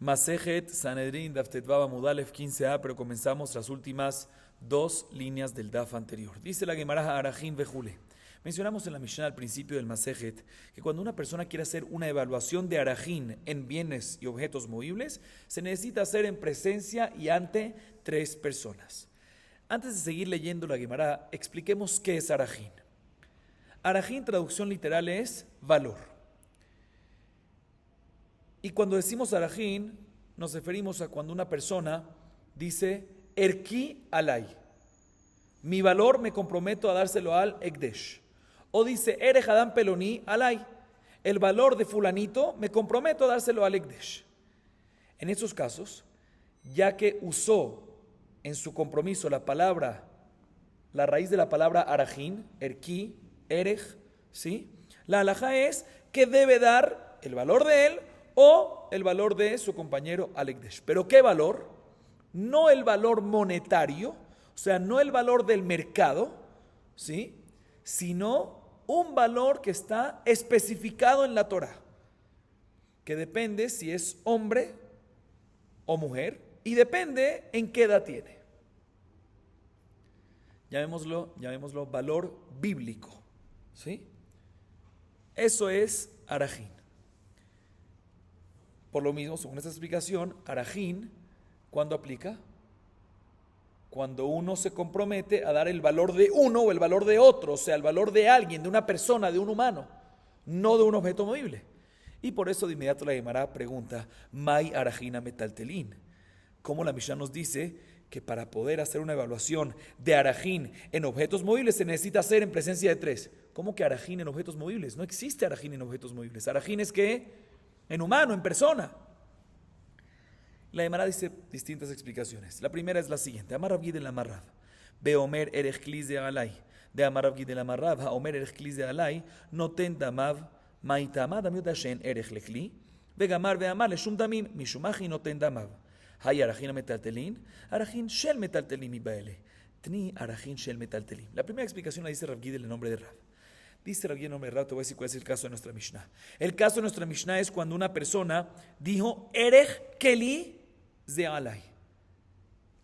Masejet Sanedrin Daf Tetvav Amud Alef 15a, pero comenzamos las últimas dos líneas del Daf anterior. Dice la Gemara Arajin Vejule. Mencionamos en la Mishnah al principio del Masejet que cuando una persona quiere hacer una evaluación de Arajin en bienes y objetos movibles, se necesita hacer en presencia y ante tres personas. Antes de seguir leyendo la Gemara, expliquemos qué es Arajin. Arajin, traducción literal, es valor. Y cuando decimos Arajin, nos referimos a cuando una persona dice Erki alay, mi valor me comprometo a dárselo al Ekdesh. O dice Erech Adam Peloni alay, el valor de fulanito me comprometo a dárselo al Ekdesh. En estos casos, ya que usó en su compromiso la raíz de la palabra Arajin, Erki, Erech, ¿sí? La halajá es que debe dar el valor de él o el valor de su compañero al Ekdesh. ¿Pero qué valor? No el valor monetario, o sea, no el valor del mercado, ¿sí? Sino un valor que está especificado en la Torah, que depende si es hombre o mujer y depende en qué edad tiene. Llamémoslo valor bíblico, ¿sí? Eso es Arajin. Por lo mismo, según esta explicación, Arajin, ¿cuándo aplica? Cuando uno se compromete a dar el valor de uno o el valor de otro, o sea, el valor de alguien, de una persona, de un humano, no de un objeto movible. Y por eso de inmediato la Gemara pregunta, Mai Arajina Metaltelin. ¿Cómo la Mishnah nos dice que para poder hacer una evaluación de Arajin en objetos movibles se necesita hacer en presencia de tres? ¿Cómo que Arajin en objetos movibles? No existe Arajin en objetos movibles. Arajin es que en humano, en persona. La Gemara dice distintas explicaciones. La primera es la siguiente. Amar Rav Gidel Amar Rav. Beomer erech klis de alay. De Amar Rav Gidel Amar Rav. Haomer erech klis de alay. Noten damav. Maitama damiut Hashem erech lekli. Vegamar veamar leshum damim. Mishumachi noten damav. Hay arajin metaltelin. Arajin shel metaltelin mibaele. Tni arajin shel metaltelin. La primera explicación la dice Rav Gidel en nombre de Rav. Dice Rav Gidel en nombre de Rav, te voy a decir cuál es el caso de nuestra Mishnah. El caso de nuestra Mishnah es cuando una persona dijo erech keli ze alay.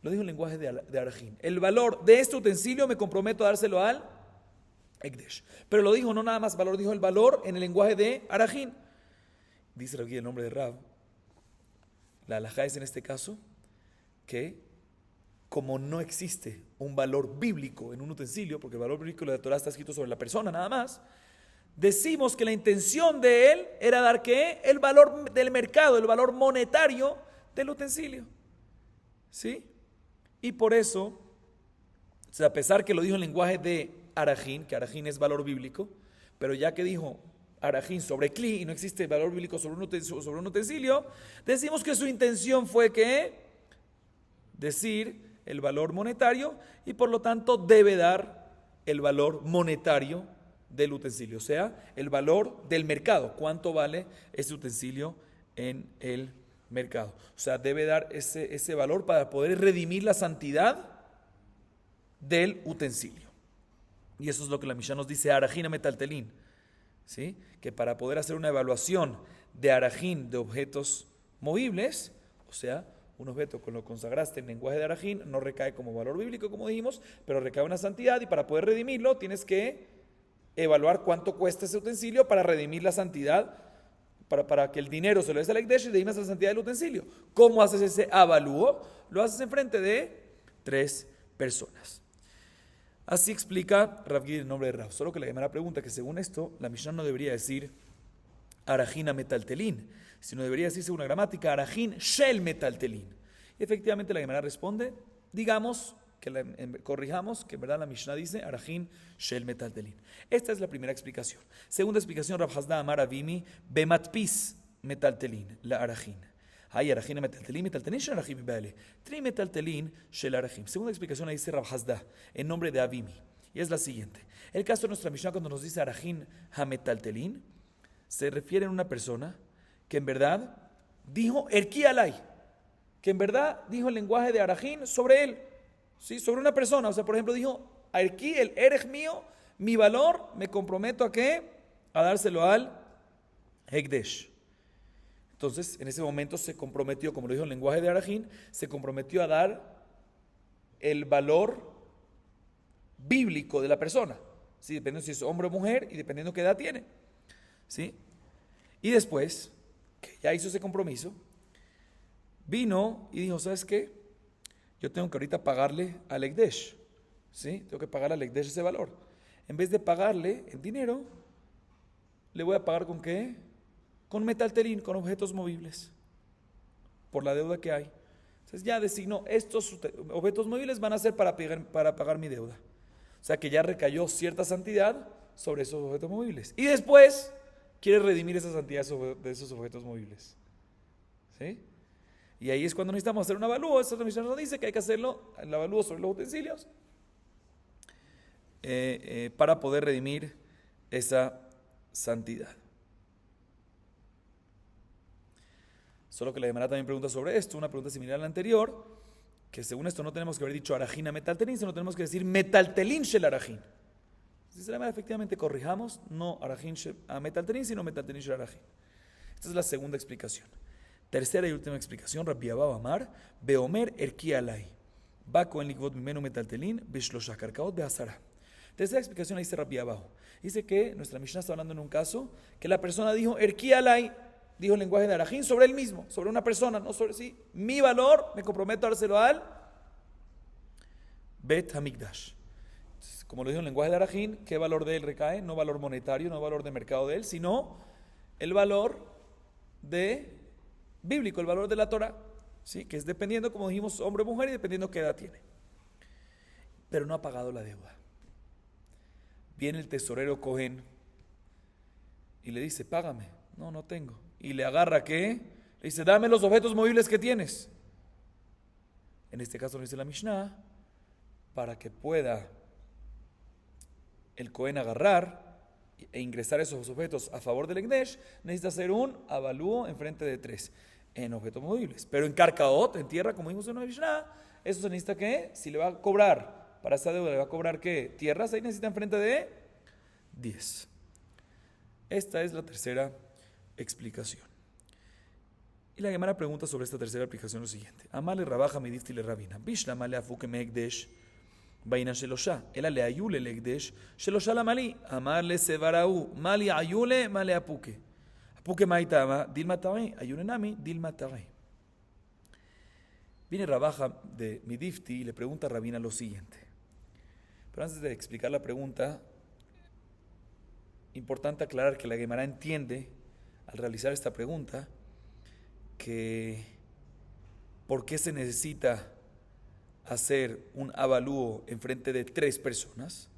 Lo dijo en lenguaje de Arajin. El valor de este utensilio me comprometo a dárselo al Ekdesh. Pero lo dijo no nada más valor, dijo el valor en el lenguaje de Arajin. Dice Rav Gidel en nombre de Rav, la halajá es en este caso que como no existe un valor bíblico en un utensilio, porque el valor bíblico de la Torah está escrito sobre la persona nada más, decimos que la intención de él era dar ¿qué? El valor del mercado, el valor monetario del utensilio, ¿sí? Y por eso, o sea, a pesar que lo dijo en lenguaje de Arajin, que Arajin es valor bíblico, pero ya que dijo Arajin sobre Kli y no existe valor bíblico sobre un utensilio, decimos que su intención fue que decir el valor monetario y por lo tanto debe dar el valor monetario del utensilio, o sea, el valor del mercado, cuánto vale ese utensilio en el mercado. O sea, debe dar ese valor para poder redimir la santidad del utensilio. Y eso es lo que la Mishnah nos dice, Arajina metaltelin, ¿sí? Que para poder hacer una evaluación de Arajin de objetos movibles, o sea, un objeto con lo consagraste en lenguaje de Arajin, no recae como valor bíblico, como dijimos, pero recae una santidad y para poder redimirlo tienes que evaluar cuánto cuesta ese utensilio para redimir la santidad, para que el dinero se lo des al Ekdesh y redimas la santidad del utensilio. ¿Cómo haces ese avalúo? Lo haces en frente de tres personas. Así explica Rav Gidel en nombre de Rav. Solo que la Gemara pregunta que según esto, la Mishnah no debería decir Arajina metaltelin, sino debería decirse una gramática Arajin shel metaltelin. Y efectivamente la Gemara responde, digamos, corrijamos, que en verdad la Mishnah dice Arajin shel metaltelin. Esta es la primera explicación. Segunda explicación, Rav Hasda Amar Avimi bematpis metaltelin, la Arajin. Hay Arajin metaltelin, metaltelin shel Arajim mibaele. Tri metaltelin shel Arajim. Segunda explicación la dice Rav Hasda en nombre de Avimi. Y es la siguiente. El caso de nuestra Mishnah cuando nos dice Arajin hametaltelin, se refiere a una persona que en verdad dijo Erki alay, que en verdad dijo el lenguaje de Arajin sobre él, ¿sí? Sobre una persona. O sea, por ejemplo, dijo Erki, el Erech mío, mi valor, me comprometo a ¿qué? A dárselo al Ekdesh. Entonces, en ese momento se comprometió, como lo dijo el lenguaje de Arajín, se comprometió a dar el valor bíblico de la persona, ¿sí? Dependiendo si es hombre o mujer y dependiendo qué edad tiene, ¿sí? Y después, que ya hizo ese compromiso, vino y dijo, ¿sabes qué? Yo tengo que ahorita pagarle al Ekdesh, ¿sí? Tengo que pagarle al Ekdesh ese valor. En vez de pagarle en dinero, le voy a pagar ¿con qué? Con metaltelín, con objetos movibles, por la deuda que hay. Entonces ya designó, estos objetos movibles van a ser para pagar mi deuda. O sea que ya recayó cierta santidad sobre esos objetos movibles. Y después quiere redimir esa santidad de esos objetos movibles. ¿Sí? Y ahí es cuando necesitamos hacer un avalúo. Esta Mishnah nos dice que hay que hacerlo, el avalúo sobre los utensilios, para poder redimir esa santidad. Solo que la Gemara también pregunta sobre esto, una pregunta similar a la anterior, que según esto no tenemos que haber dicho arajín a metaltelín, sino tenemos que decir metaltelín shel arajín. Dice la Gemara, efectivamente corrijamos, no arajín a metaltelín, sino metaltelín shel arajín. Esta es la segunda explicación. Tercera y última explicación, Rabbi Abba Amar, Beomer erki alay, va con likvot mimenu metaltelín, bishlosha karkaot beasara. Tercera explicación la dice Rabbi Abba. Dice que nuestra Mishnah está hablando en un caso que la persona dijo erki alay, dijo el lenguaje de Arajín sobre él mismo, sobre una persona, no sobre sí. Mi valor, me comprometo a dárselo al Bet Hamikdash. Como lo dijo el lenguaje de Arajín, ¿qué valor de él recae? No valor monetario, no valor de mercado de él, sino el valor de bíblico, el valor de la Torah, ¿sí? Que es dependiendo, como dijimos, hombre o mujer y dependiendo qué edad tiene. Pero no ha pagado la deuda. Viene el tesorero Cohen y le dice, págame. No, no tengo. Y le agarra, ¿qué? Le dice, dame los objetos movibles que tienes. En este caso lo dice la Mishnah, para que pueda el Cohen agarrar e ingresar esos objetos a favor del Ekdesh, necesita hacer un avalúo en frente de 3 en objetos movibles. Pero en Karkaot, en tierra, como dijimos en la Mishnah, eso se necesita que, si le va a cobrar, para esa deuda le va a cobrar, ¿qué? Tierras, ahí necesita en frente de 10. Esta es la tercera explicación. Y la Gemara pregunta sobre esta tercera explicación lo siguiente. Amale rabaja midifti le rabina. Bishla male afuke me ekdesh. Baina shelosha. Ela le ayule le ekdesh. Shelosha la mali. Amale sevarau. Mali ayule, male apuke. Apuke maitama. Dilma ta'i. Ayune nami. Dilma ta'i. Viene rabaja de midifti y le pregunta a Rabina lo siguiente. Pero antes de explicar la pregunta, importante aclarar que la Gemara entiende al realizar esta pregunta que ¿por qué se necesita hacer un avalúo en frente de 3 personas?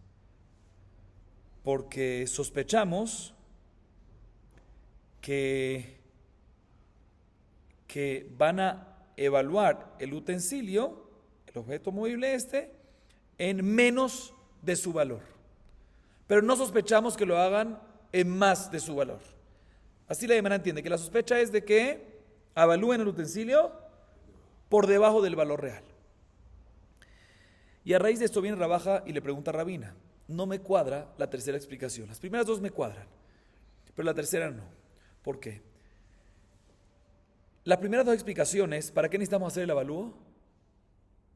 Porque sospechamos que van a evaluar el utensilio, el objeto movible en menos de su valor. Pero no sospechamos que lo hagan en más de su valor. Así la Gemara entiende que la sospecha es de que avalúen el utensilio por debajo del valor real. Y a raíz de esto viene Rabaja y le pregunta a Rabina. No me cuadra la tercera explicación. Las primeras 2 me cuadran, pero la tercera no. ¿Por qué? Las primeras 2 explicaciones, ¿para qué necesitamos hacer el avalúo?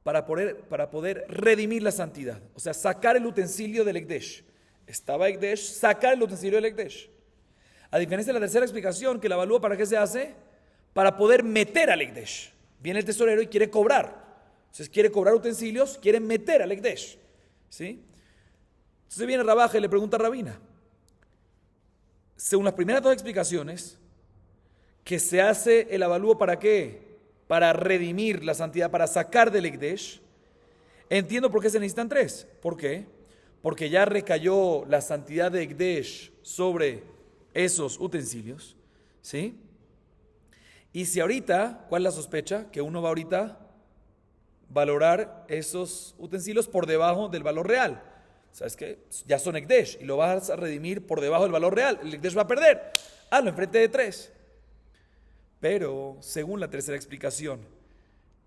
Para poder redimir la santidad. O sea, sacar el utensilio del Ekdesh. Estaba Ekdesh, sacar el utensilio del Ekdesh. A diferencia de la tercera explicación, que el avalúo ¿para qué se hace? Para poder meter al Ekdesh. Viene el tesorero y quiere cobrar. Entonces quiere cobrar utensilios, quiere meter al Ekdesh. ¿Sí? Entonces viene Rabaja y le pregunta a Rabina. Según las primeras 2 explicaciones, que se hace el avalúo ¿para qué? Para redimir la santidad, para sacar del Ekdesh. Entiendo por qué se necesitan 3. ¿Por qué? Porque ya recayó la santidad de Ekdesh sobre esos utensilios, ¿sí? Y si ahorita, ¿cuál es la sospecha? Que uno va ahorita a valorar esos utensilios por debajo del valor real. ¿Sabes qué? Ya son Ekdesh y lo vas a redimir por debajo del valor real. El Ekdesh va a perder. Hazlo enfrente de 3. Pero, según la tercera explicación,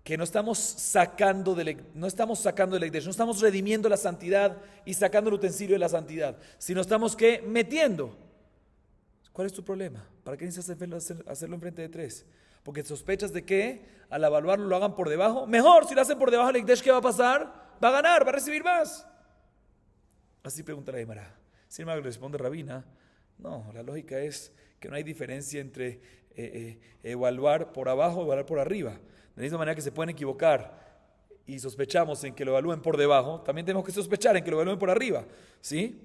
que no estamos sacando del Ekdesh, no estamos redimiendo la santidad y sacando el utensilio de la santidad, sino estamos ¿qué? Metiendo. ¿Cuál es tu problema? ¿Para qué necesitas hacerlo enfrente de 3? Porque sospechas de que al evaluarlo lo hagan por debajo. Mejor, si lo hacen por debajo del Ekdesh, ¿qué va a pasar? Va a ganar, va a recibir más. Así pregunta la Gemara. Sin embargo, responde Rabina, no, la lógica es que no hay diferencia entre evaluar por abajo o evaluar por arriba. De la misma manera que se pueden equivocar y sospechamos en que lo evalúen por debajo, también tenemos que sospechar en que lo evalúen por arriba, ¿sí?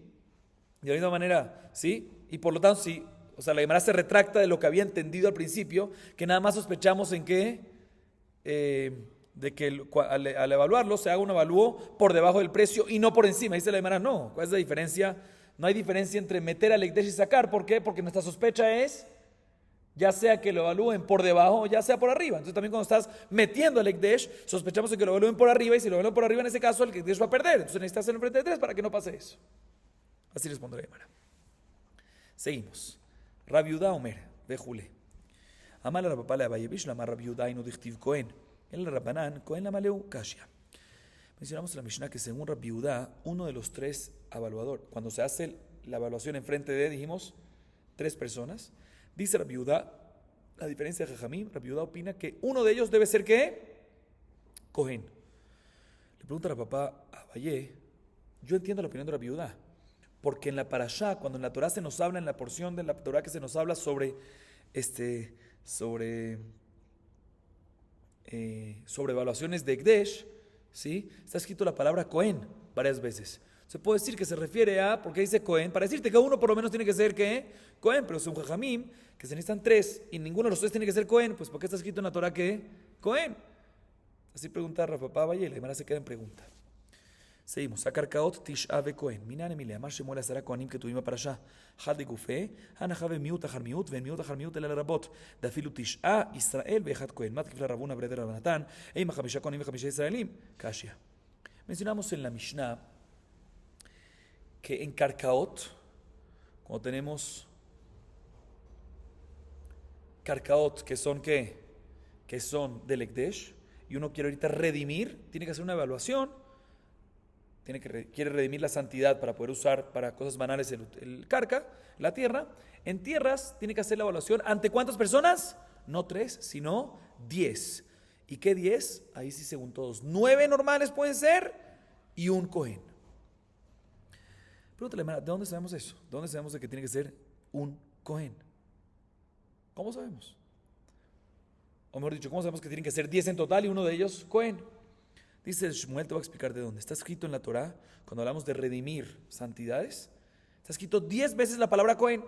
De la misma manera, ¿sí? Y por lo tanto, sí, o sea, la Gemara se retracta de lo que había entendido al principio, que nada más sospechamos en que, de que al evaluarlo se haga un avalúo por debajo del precio y no por encima. Dice la Gemara, no, ¿cuál es la diferencia? No hay diferencia entre meter al Ekdesh y sacar. ¿Por qué? Porque nuestra sospecha es, ya sea que lo evalúen por debajo o ya sea por arriba. Entonces también cuando estás metiendo al Ekdesh, sospechamos en que lo evalúen por arriba, y si lo evalúen por arriba, en ese caso el Ekdesh va a perder. Entonces necesitas hacerlo enfrente de 3 para que no pase eso. Así responde la Gemara. Seguimos. Rabbi Yudá Omer, Bejule. Amal a Rabapá le Abayevish, la Rabbi Yudá y no dichtiv Cohen. El Rabbanán, Cohen la Maleu, Kashia. Mencionamos en la Mishnah que según Rabbi Yudá, uno de los 3 evaluadores, cuando se hace la evaluación enfrente de, dijimos, 3 personas, dice Rabbi Yudá, la diferencia de Jajamim, Rabbi Yudá opina que uno de ellos debe ser ¿qué? Cohen. Le pregunta a Rabapá Abayé, yo entiendo la opinión de Rabbi Yudá, porque en la Parashá, cuando en la Torah se nos habla, en la porción de la Torah que se nos habla sobre evaluaciones de Ekdesh, ¿sí? Está escrito la palabra Cohen varias veces. Se puede decir que se refiere a, porque dice Cohen, para decirte que uno por lo menos tiene que ser ¿qué? Cohen, pero según Jajamim, que se necesitan 3 y ninguno de los 3 tiene que ser Cohen, pues ¿por qué está escrito en la Torah que Cohen? Así pregunta Rafa Valle, la Gemara se queda en pregunta. Seguimos. Akarkaot Tish'a ve Cohen. Minan Emilia, más Shemuel Asara Kohanim que tuvimos para allá. Had de Gufé, Hanaja ve miut achar miut, ven miut achar miut el rabot. Da filu Tish'a Israel ve Had Cohen. Mat kifla Rabuna Breder Rabanatan. Eima Chamisha Kohanim ve Chamisha Israelim. Kashia. Mencionamos en la Mishnah que en Karkaot, cuando tenemos Karkaot, que son ¿qué? Que son del Ekdesh, y uno quiere ahorita redimir, tiene que hacer una evaluación. Quiere redimir la santidad para poder usar para cosas banales el carca, la tierra. En tierras tiene que hacer la evaluación. ¿Ante cuántas personas? No 3, sino 10. ¿Y qué 10? Ahí sí según todos. 9 normales pueden ser y un Cohen. Pregúntale, ¿de dónde sabemos eso? ¿De dónde sabemos de que tiene que ser un Cohen? ¿Cómo sabemos? O mejor dicho, ¿cómo sabemos que tienen que ser 10 en total y uno de ellos Cohen? Dice Shmuel, te voy a explicar de dónde. Está escrito en la Torah, cuando hablamos de redimir santidades, está escrito 10 veces la palabra Cohen. O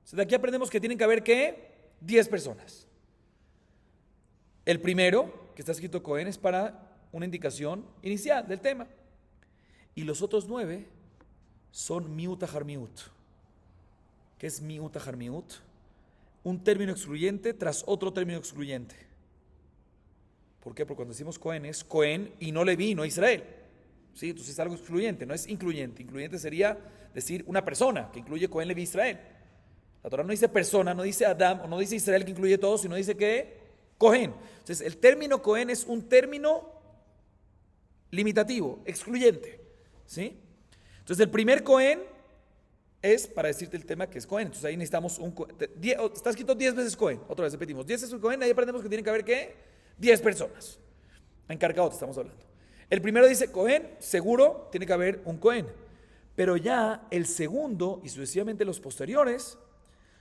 sea, de aquí aprendemos que tienen que haber, ¿qué? 10 personas. El primero, que está escrito Cohen, es para una indicación inicial del tema. Y los otros 9 son miut achar miut. ¿Qué es miut achar miut? Un término excluyente tras otro término excluyente. ¿Por qué? Porque cuando decimos Cohen es Cohen y no Leví, no Israel. ¿Sí? Entonces es algo excluyente, no es incluyente. Incluyente sería decir una persona que incluye Cohen, Leví, Israel. La Torah no dice persona, no dice Adam o no dice Israel que incluye todo, sino dice que Cohen. Entonces el término Cohen es un término limitativo, excluyente. ¿Sí? Entonces el primer Cohen es para decirte el tema que es Cohen. Entonces ahí necesitamos está escrito 10 veces Cohen. Otra vez repetimos, 10 es un Cohen, ahí aprendemos que tiene que haber ¿qué? 10 personas. En Karkaot estamos hablando. El primero dice Cohen, seguro tiene que haber un Cohen. Pero ya el segundo y sucesivamente los posteriores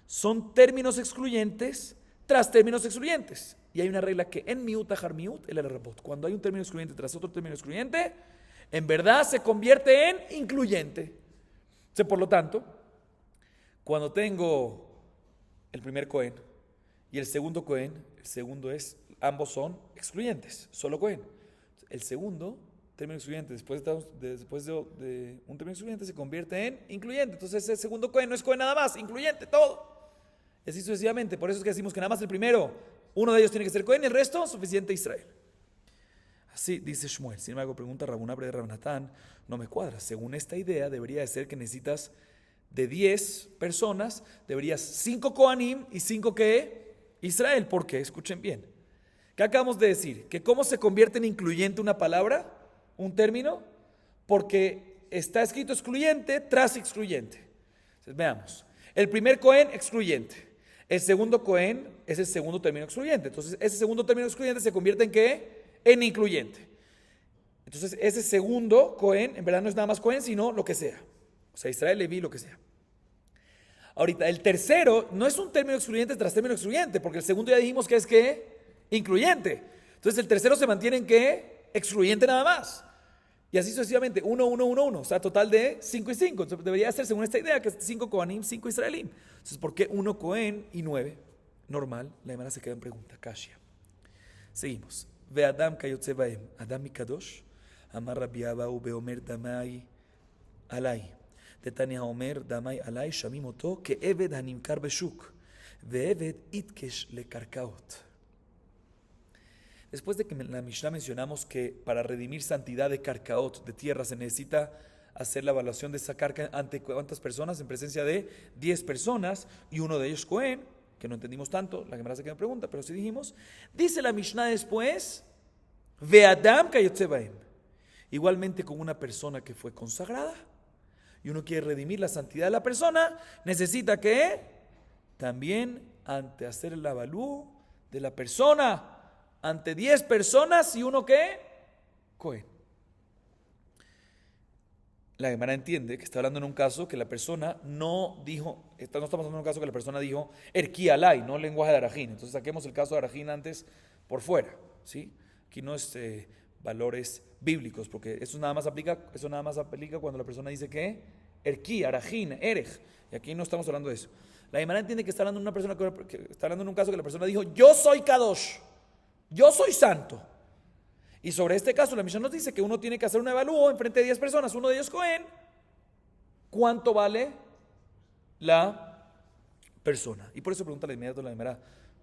son términos excluyentes tras términos excluyentes. Y hay una regla que en miut achar miut, el rabot. Cuando hay un término excluyente tras otro término excluyente, en verdad se convierte en incluyente. Entonces, por lo tanto, cuando tengo el primer Cohen y el segundo Cohen, el segundo es, ambos son excluyentes, solo Cohen. El segundo término excluyente, después de un término excluyente, se convierte en incluyente. Entonces, el segundo Cohen no es Cohen nada más, incluyente, todo. Y así sucesivamente. Por eso es que decimos que nada más el primero, uno de ellos tiene que ser Cohen, y el resto, suficiente Israel. Así dice Shmuel. Sin embargo, pregunta Rabuna de Rabanatán, no me cuadra. Según esta idea, debería de ser que necesitas de 10 personas, deberías 5 Kohanim y 5 ¿qué? Israel. ¿Por qué? Escuchen bien. ¿Qué acabamos de decir? Que cómo se convierte en incluyente una palabra, un término, porque está escrito excluyente tras excluyente. Entonces, veamos. El primer Cohen, excluyente. El segundo Cohen es el segundo término excluyente. Entonces, ese segundo término excluyente se convierte en ¿qué? En incluyente. Entonces, ese segundo Cohen, en verdad no es nada más Cohen, sino lo que sea. O sea, Israel, Leví, lo que sea. Ahorita, el tercero no es un término excluyente tras término excluyente, porque el segundo ya dijimos que es ¿qué? Incluyente. Entonces, el tercero se mantiene en ¿qué? Excluyente nada más. Y así sucesivamente, 1, 1, 1, 1. O sea, total de 5 y 5. Entonces, debería ser, según esta idea, que es 5 Kohanim, 5 Israelim. Entonces, ¿por qué 1 Cohen y 9? Normal, la hermana se queda en pregunta. Kashia. Seguimos. Ve Adam kayotze baem. Adam mikadosh. Amar Rabbi Abau beomer damai alai. Tetania omer damai alai shamim oto que eved hanimkar beshuk. Ve eved itkesh le karkaot. Después de que en la Mishnah mencionamos que para redimir santidad de karkaot, de tierra, se necesita hacer la evaluación de esa carga ante cuántas personas, en presencia de 10 personas, y uno de ellos Cohen, que no entendimos tanto, la Gemara se queda en pregunta, pero sí dijimos, dice la Mishnah después, Ve Adam kayotze baem. Igualmente con una persona que fue consagrada, y uno quiere redimir la santidad de la persona, necesita que también ante hacer el avalú de la persona, ante 10 personas y uno que Cohen. La Gemara entiende que está hablando en un caso que la persona no dijo, no estamos hablando en un caso que la persona dijo Erki alay, no lenguaje de Arajín. Entonces saquemos el caso de Arajín antes por fuera, ¿sí? Aquí no es valores bíblicos, porque eso nada más aplica cuando la persona dice que Erki, Arajín, Erej. Y aquí no estamos hablando de eso. La Gemara entiende que está hablando en una persona que está hablando en un caso que la persona dijo, yo soy Kadosh. Yo soy santo. Y sobre este caso, la Mishnah nos dice que uno tiene que hacer un evalúo en frente de 10 personas, uno de ellos Cohen. ¿Cuánto vale la persona? Y por eso pregunta la inmediato la Gemara,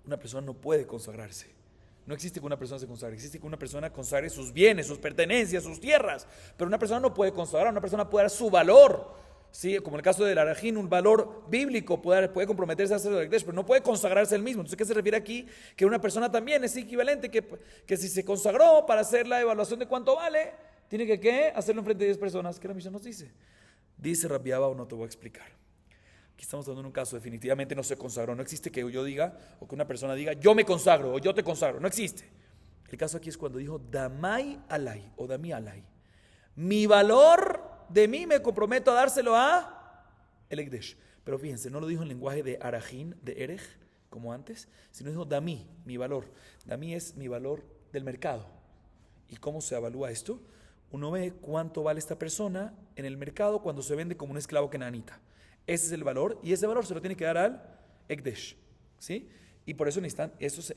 una persona no puede consagrarse. No existe que una persona se consagre, existe que una persona consagre sus bienes, sus pertenencias, sus tierras. Pero una persona no puede consagrar, una persona puede dar su valor. Sí, como en el caso del Arajín, un valor bíblico puede comprometerse a hacer el Ekdesh, pero no puede consagrarse él mismo. Entonces, ¿qué se refiere aquí? Que una persona también es equivalente, que si se consagró para hacer la evaluación de cuánto vale, tiene que ¿qué? Hacerlo en frente de 10 personas. ¿Qué la Mishnah nos dice? Dice Rabbi Abba, o no te voy a explicar. Aquí estamos hablando de un caso, definitivamente no se consagró. No existe que yo diga, o que una persona diga, yo me consagro, o yo te consagro. No existe. El caso aquí es cuando dijo, Damai alay, o Dami alay. Mi valor de mí me comprometo a dárselo a el Ekdesh. Pero fíjense, no lo dijo en lenguaje de Arajín, de Erej, como antes, sino dijo Dami, mi valor. Dami es mi valor del mercado. ¿Y cómo se evalúa esto? Uno ve cuánto vale esta persona en el mercado cuando se vende como un esclavo kenanita. Ese es el valor, y ese valor se lo tiene que dar al Ekdesh. ¿Sí? Y por eso necesitan,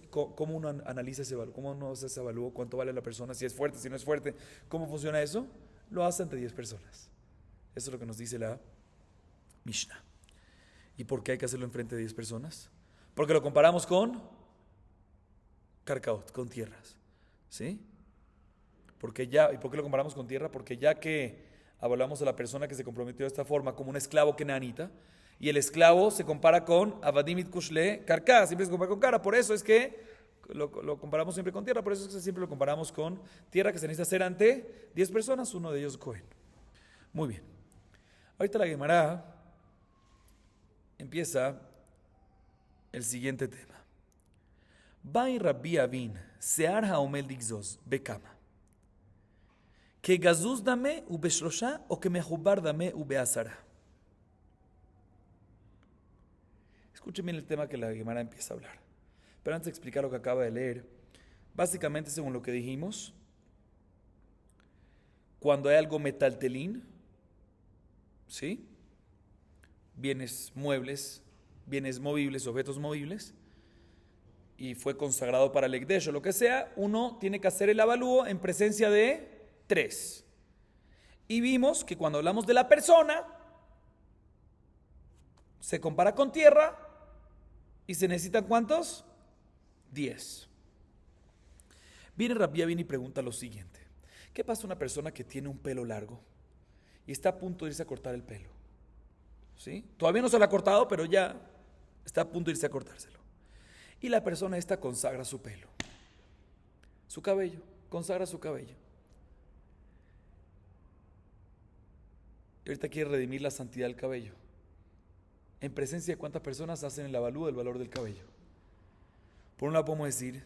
¿cómo uno analiza ese valor? ¿Cómo uno se evalúa cuánto vale la persona? Si es fuerte, si no es fuerte. ¿Cómo funciona eso? Lo hace ante 10 personas. Eso es lo que nos dice la Mishnah. ¿Y por qué hay que hacerlo enfrente de 10 personas? Porque lo comparamos con Karkaot, con tierras. ¿Sí? ¿Y por qué lo comparamos con tierra? Porque ya que hablamos a la persona que se comprometió de esta forma como un esclavo kenanita, y el esclavo se compara con Avadim Kushle Karka, siempre se compara con cara. Por eso es que lo comparamos siempre con tierra, por eso es que siempre lo comparamos con tierra que se necesita hacer ante 10 personas, uno de ellos Cohen. Muy bien. Ahorita la Gemara empieza el siguiente tema. Bai Rabbi Avin, Sear Haomel Digzos, Bekama. Que Gazuz dame u Beshlosha o que Mehubar dame u Beazara. Escuchen bien el tema que la Gemara empieza a hablar. Pero antes de explicar lo que acaba de leer, básicamente según lo que dijimos, cuando hay algo metaltelín, ¿sí? Bienes muebles, bienes movibles, objetos movibles, y fue consagrado para el Ekdesh o lo que sea, uno tiene que hacer el avalúo en presencia de 3. Y vimos que cuando hablamos de la persona, se compara con tierra y se necesitan ¿cuántos? 10. Viene Rabbi Avin y pregunta lo siguiente: ¿qué pasa a una persona que tiene un pelo largo y está a punto de irse a cortar el pelo? ¿Sí? Todavía no se lo ha cortado, pero ya está a punto de irse a cortárselo. Y la persona esta consagra su pelo, su cabello, consagra su cabello. Y ahorita quiere redimir la santidad del cabello. ¿En presencia de cuántas personas hacen el avalúo del valor del cabello? Por un lado podemos decir,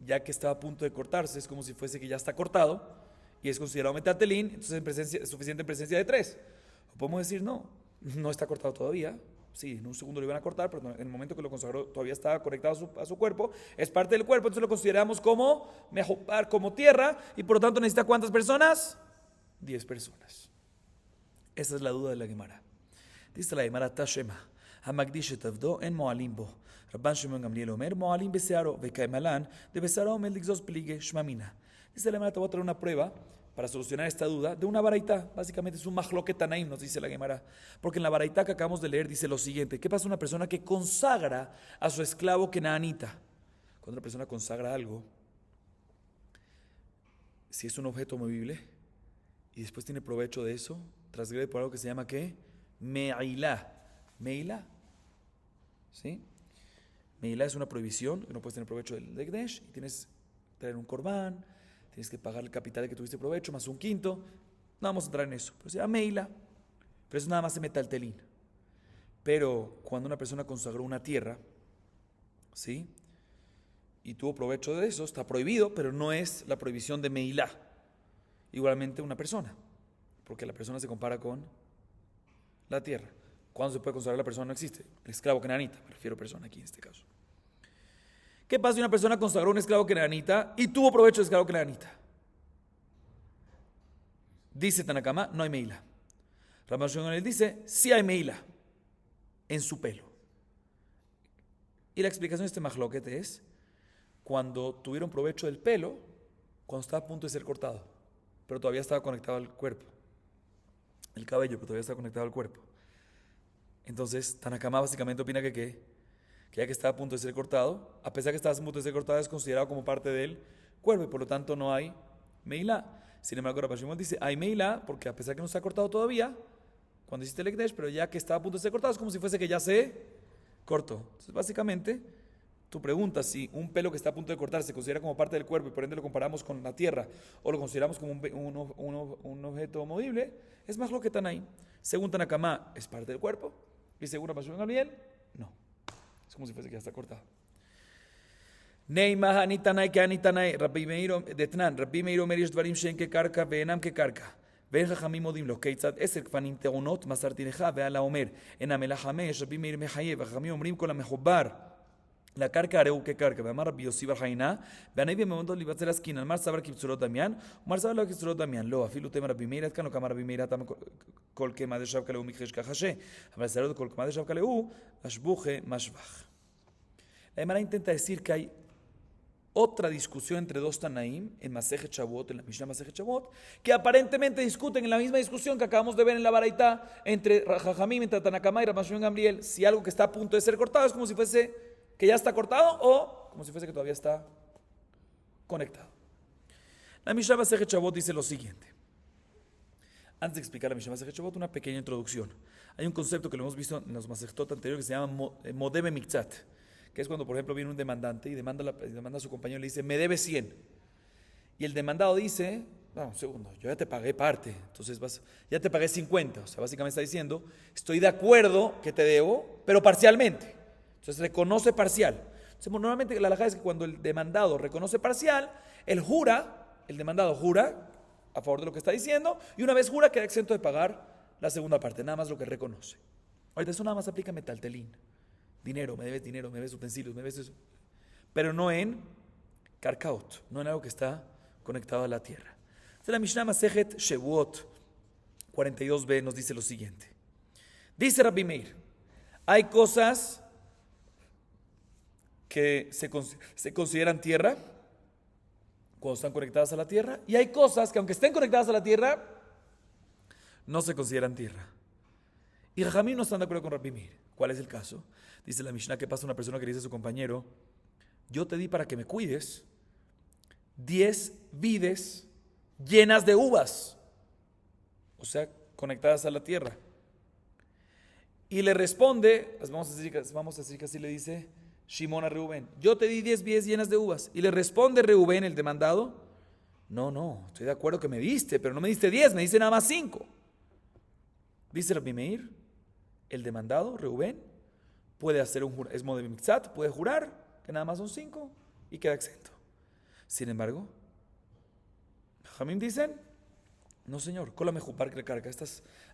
ya que está a punto de cortarse, es como si fuese que ya está cortado y es considerado metaltelín, entonces es suficiente en presencia de 3. O podemos decir, no está cortado todavía. Sí, en un segundo lo iban a cortar, pero en el momento que lo consagró todavía estaba conectado a su cuerpo, es parte del cuerpo, entonces lo consideramos como mejopar, como tierra, y por lo tanto necesita ¿cuántas personas? 10 personas. Esa es la duda de la Gemara. Dice la Gemara, Tashema, Hamagdish et avdo en moalim bo. Rabban Shimon Gamliel Omer, moalim besearo, vekaemalan, de besearo omel digzos pelige shmamina. Dice la Gemara, te voy a traer una prueba para solucionar esta duda de una baraitá. Básicamente es un mahloket tanaim, nos dice la Gemara. Porque en la baraitá que acabamos de leer dice lo siguiente: ¿qué pasa una persona que consagra a su esclavo kenaanita? Cuando una persona consagra algo, si es un objeto movible y después tiene provecho de eso, transgrede por algo que se llama ¿qué? Meilá. Meilá. ¿Sí? Meilá es una prohibición, que no puedes tener provecho del Ekdesh y tienes que traer un corbán. Tienes que pagar el capital de que tuviste provecho, más un quinto. No vamos a entrar en eso. Pero se llama meila. Pero eso nada más se metaltelín. Pero cuando una persona consagró una tierra, ¿sí? Y tuvo provecho de eso, está prohibido, pero no es la prohibición de meilá. Igualmente una persona. Porque la persona se compara con la tierra. ¿Cuándo se puede consagrar la persona? No existe. El esclavo kenaanita, me refiero a persona aquí en este caso. ¿Qué pasa si una persona consagró un esclavo kenaanita y tuvo provecho del esclavo kenaanita? Dice Tanakama, no hay meila. Rabban Shimon dice, sí hay meila en su pelo. Y la explicación de este mahloket es cuando tuvieron provecho del pelo, cuando estaba a punto de ser cortado, pero todavía estaba conectado al cuerpo. El cabello, pero todavía estaba conectado al cuerpo. Entonces, Tanakama básicamente opina que ya que está a punto de ser cortado, a pesar que está a punto de ser cortado, es considerado como parte del cuerpo y por lo tanto no hay meilá. Sin embargo, Rabban Shimon dice, hay meilá porque a pesar que no se ha cortado todavía, cuando hiciste el ekdesh, pero ya que está a punto de ser cortado, es como si fuese que ya se cortó. Entonces, básicamente, tú preguntas si un pelo que está a punto de cortar se considera como parte del cuerpo y por ende lo comparamos con la tierra o lo consideramos como un objeto movible, es más lo que están ahí. Según Tanakama, es parte del cuerpo y según Rabban Shimon Gamliel, no. Es como si fuese que ya está cortado. Neymah anitanay que anitanay. Rabbi Meir detnan. Rabbi Meir omer yesh dvarim she'en kekarka ve'enam kekarka. Ve'en chachamim modim lo keitzad eser kfanim te'unot masarti lecha ve'ala omer en המלח 5. רבי מאיר מחייב. וחכמים אומרים כל המחובר לקרקע הרי הוא כקרקע. ואמר רבי יוסי בר חיינה והנביא במועדו להיבצר עסקינן. מר סבר כבצורות דמיין ומר סבר לא כבצורות דמיין. לא, אפילו תמר רבי מאיר עד כאן לא כאמר רבי מאיר תמה כל קמא דשב כלהו מכחש כחשה. אבל סרדו כל קמא דשב כלהו השבוחה משבח. La Gemara intenta decir que hay otra discusión entre dos Tanaim en Masejet Shavuot, en la Mishnah Masejet Shavuot, que aparentemente discuten en la misma discusión que acabamos de ver en la Baraitá entre Jajamim, entre Tanakama y Rabban Shimon Gamliel, si algo que está a punto de ser cortado es como si fuese que ya está cortado o como si fuese que todavía está conectado. La Mishnah Masejet Shavuot dice lo siguiente. Antes de explicar la Mishnah Masejet Shavuot, una pequeña introducción. Hay un concepto que lo hemos visto en los Masejetot anteriores que se llama Modebe Miktzat, que es cuando, por ejemplo, viene un demandante y demanda a su compañero y le dice, me debe 100. Y el demandado dice, no, un segundo, yo ya te pagué parte, entonces ya te pagué 50. O sea, básicamente está diciendo, estoy de acuerdo que te debo, pero parcialmente. Entonces reconoce parcial. Entonces, normalmente la halajá es que cuando el demandado reconoce parcial, el demandado jura a favor de lo que está diciendo, y una vez jura queda exento de pagar la segunda parte, nada más lo que reconoce. Ahorita eso nada más aplica metaltelín. Dinero, me debes utensilios, me debes eso. Pero no en karkaot, no en algo que está conectado a la tierra. Entonces la Mishnah Masejet Shavuot 42b nos dice lo siguiente. Dice Rabbi Meir, hay cosas que se consideran tierra cuando están conectadas a la tierra y hay cosas que aunque estén conectadas a la tierra no se consideran tierra. Y Jajamim no están de acuerdo con Rabbi Meir. ¿Cuál es el caso? Dice la Mishnah que pasa una persona que le dice a su compañero, yo te di para que me cuides 10 vides llenas de uvas, o sea, conectadas a la tierra. Y le responde, vamos a decir que así le dice Shimón a Reubén, yo te di 10 vides llenas de uvas. Y le responde Reubén, el demandado, no, estoy de acuerdo que me diste, pero no me diste 10, me diste nada más 5. Dice Rabbi Meir, El demandado, Reubén, puede hacer es modem mitzat, puede jurar que nada más son 5 y queda exento. Sin embargo, Jamim dicen, no señor, cola mejupar que le carga.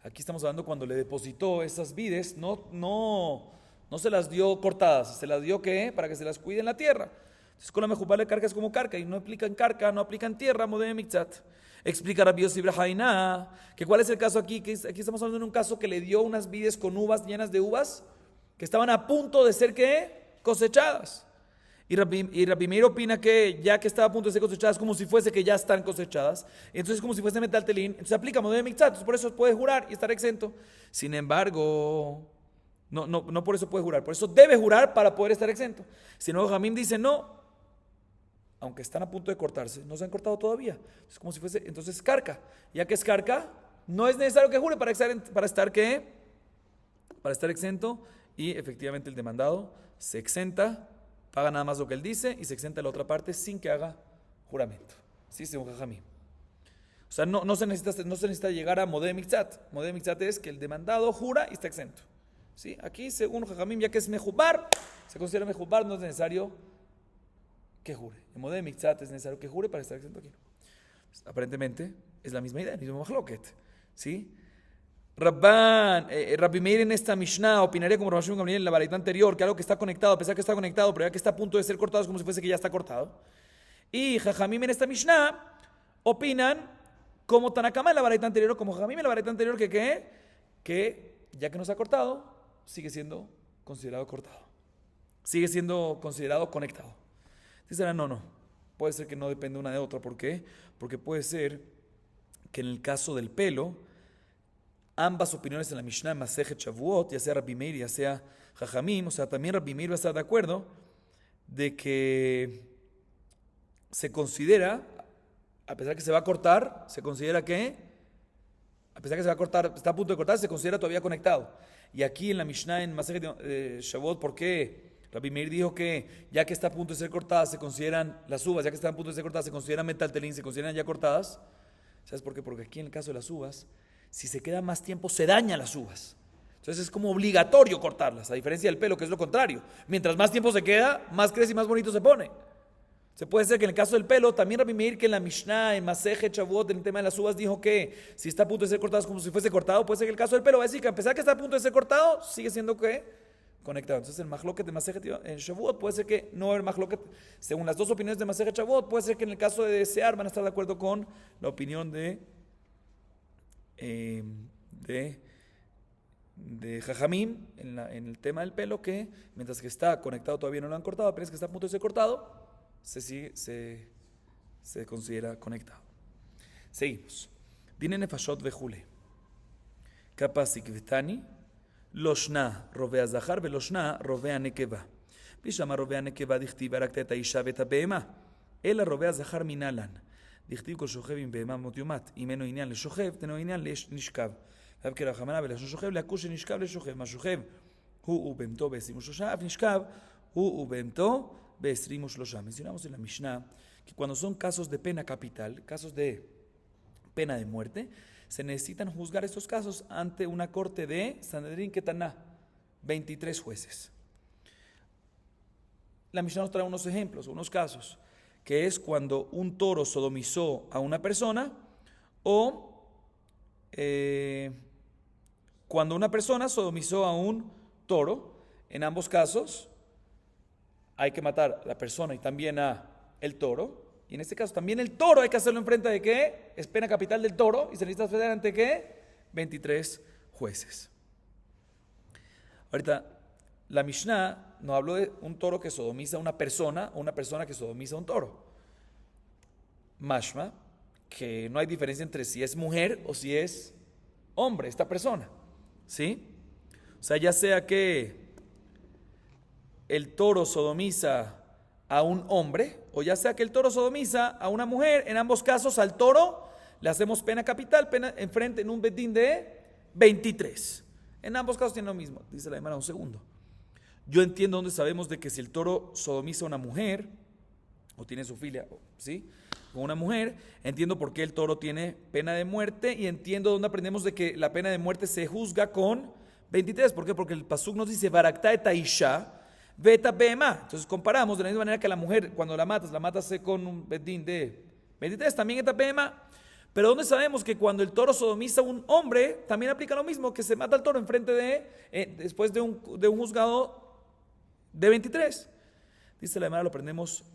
Aquí estamos hablando cuando le depositó esas vides, no se las dio cortadas, se las dio ¿qué? Para que se las cuide en la tierra. Entonces cola mejupar le carga es como carca y no aplica en carca, no aplica en tierra, modem mitzat. Explica Rabbi Yossi Brahainá, que cuál es el caso aquí, aquí estamos hablando de un caso que le dio unas vides con uvas llenas de uvas que estaban a punto de ser ¿qué? Cosechadas. Y Rabbi Meir opina que ya que estaba a punto de ser cosechadas, como si fuese que ya están cosechadas, entonces como si fuese metal telín, entonces aplica modem mitzat, entonces por eso puede jurar y estar exento. Sin embargo, no por eso puede jurar, por eso debe jurar para poder estar exento. Si no, Jamim dice no. Aunque están a punto de cortarse, no se han cortado todavía. Es como si fuese, entonces carca. Ya que es carca, no es necesario que jure para estar ¿qué? Para estar exento. Y efectivamente el demandado se exenta, paga nada más lo que él dice y se exenta la otra parte sin que haga juramento. Sí, según Jajamí. O sea, no se necesita llegar a modem mitzat. Modem mitzat es que el demandado jura y está exento. ¿Sí? Aquí, según Jajamim, ya que es mejubar, se considera mejubar, no es necesario que jure. En modem mitzat es necesario que jure para estar exento aquí. Pues, aparentemente es la misma idea, el mismo machloket. ¿Sí? Rabbi Meir en esta Mishnah opinaría como Rabbi Shimon Gamliel en la baraita anterior, que algo que está conectado, a pesar que está conectado, pero ya que está a punto de ser cortado, es como si fuese que ya está cortado. Y Jajamim en esta Mishnah opinan como Tanakama en la baraita anterior, o como Jajamim en la baraita anterior, que ya que no se ha cortado, sigue siendo considerado cortado. Sigue siendo considerado conectado. Dicen, no. Puede ser que no depende una de otra. ¿Por qué? Porque puede ser que en el caso del pelo, ambas opiniones en la Mishnah Masejet Shavuot, ya sea Rabbi Meir, ya sea Jajamim, o sea, también Rabbi Meir va a estar de acuerdo de que se considera, a pesar que se va a cortar, se considera que, a pesar que se va a cortar, está a punto de cortar, se considera todavía conectado. Y aquí en la Mishnah en Masejet Shavuot, ¿por qué? Rabbi Meir dijo que ya que está a punto de ser cortadas, se consideran las uvas, ya que están a punto de ser cortadas, se consideran metal telín, se consideran ya cortadas. ¿Sabes por qué? Porque aquí en el caso de las uvas, si se queda más tiempo, se dañan las uvas. Entonces es como obligatorio cortarlas, a diferencia del pelo, que es lo contrario. Mientras más tiempo se queda, más crece y más bonito se pone. Se puede ser que en el caso del pelo, también Rabbi Meir, que en la Mishnah, en Masejet Shavuot, en el tema de las uvas, dijo que si está a punto de ser cortado es como si fuese cortado. Puede ser que el caso del pelo va a decir que a pesar que está a punto de ser cortado, sigue siendo ¿qué? Conectado. Entonces el Mahloket de Masejet en Shavuot puede ser que no haber Mahloket, según las dos opiniones de Masejet Shavuot, puede ser que en el caso de desear van a estar de acuerdo con la opinión de Jajamim en el tema del pelo, que mientras que está conectado todavía no lo han cortado, apenas que está a punto de ser cortado, se considera conectado. Seguimos. Dine nefashot vejule. Kapasik vetani. Loshna rovea zahar veloshna rovea nekeva. Bishama rovea nekeva dichtiv arakta et האישה ואת הבהמה. אלא rovea zahar minalan. dichtiv כל שוכב עם בהמה מות יומת. אם אינו עניין לשוכב, תנו עניין לשכב. ואף כרחמנה ולשון שוכב, להכו שנשכב לשוכב. מה שוכב הוא ובהמתו ב-23, אף נשכב הוא ובהמתו ב-23. Mencionamos en la Mishnah que cuando son casos de pena capital, casos de pena de muerte, se necesitan juzgar estos casos ante una corte de Sanedrín Ketaná, 23 jueces. La Mishnah nos trae unos ejemplos, unos casos, que es cuando un toro sodomizó a una persona o cuando una persona sodomizó a un toro. En ambos casos hay que matar a la persona y también a el toro. Y en este caso también el toro hay que hacerlo enfrente de ¿qué? Es pena capital del toro y se necesita hacer ante ¿qué? 23 jueces. Ahorita, la Mishnah nos habló de un toro que sodomiza a una persona o una persona que sodomiza a un toro. Mashma, que no hay diferencia entre si es mujer o si es hombre esta persona. ¿Sí? O sea, ya sea que el toro sodomiza a un hombre, o ya sea que el toro sodomiza a una mujer, en ambos casos al toro le hacemos pena capital, pena enfrente en un bedín de 23. En ambos casos tiene lo mismo. Dice la Gemara, un segundo. Yo entiendo dónde sabemos de que si el toro sodomiza a una mujer, o tiene su filia, ¿sí? Con una mujer, entiendo por qué el toro tiene pena de muerte y entiendo dónde aprendemos de que la pena de muerte se juzga con 23. ¿Por qué? Porque el pasuk nos dice, Barakta et Aisha, Veta Bema. Entonces comparamos de la misma manera que la mujer, cuando la matas con un bedín de 23, también eta Bema. Pero ¿dónde sabemos que cuando el toro sodomiza a un hombre, también aplica lo mismo, que se mata al toro enfrente después de un juzgado de 23? Dice la Gemara, lo aprendemos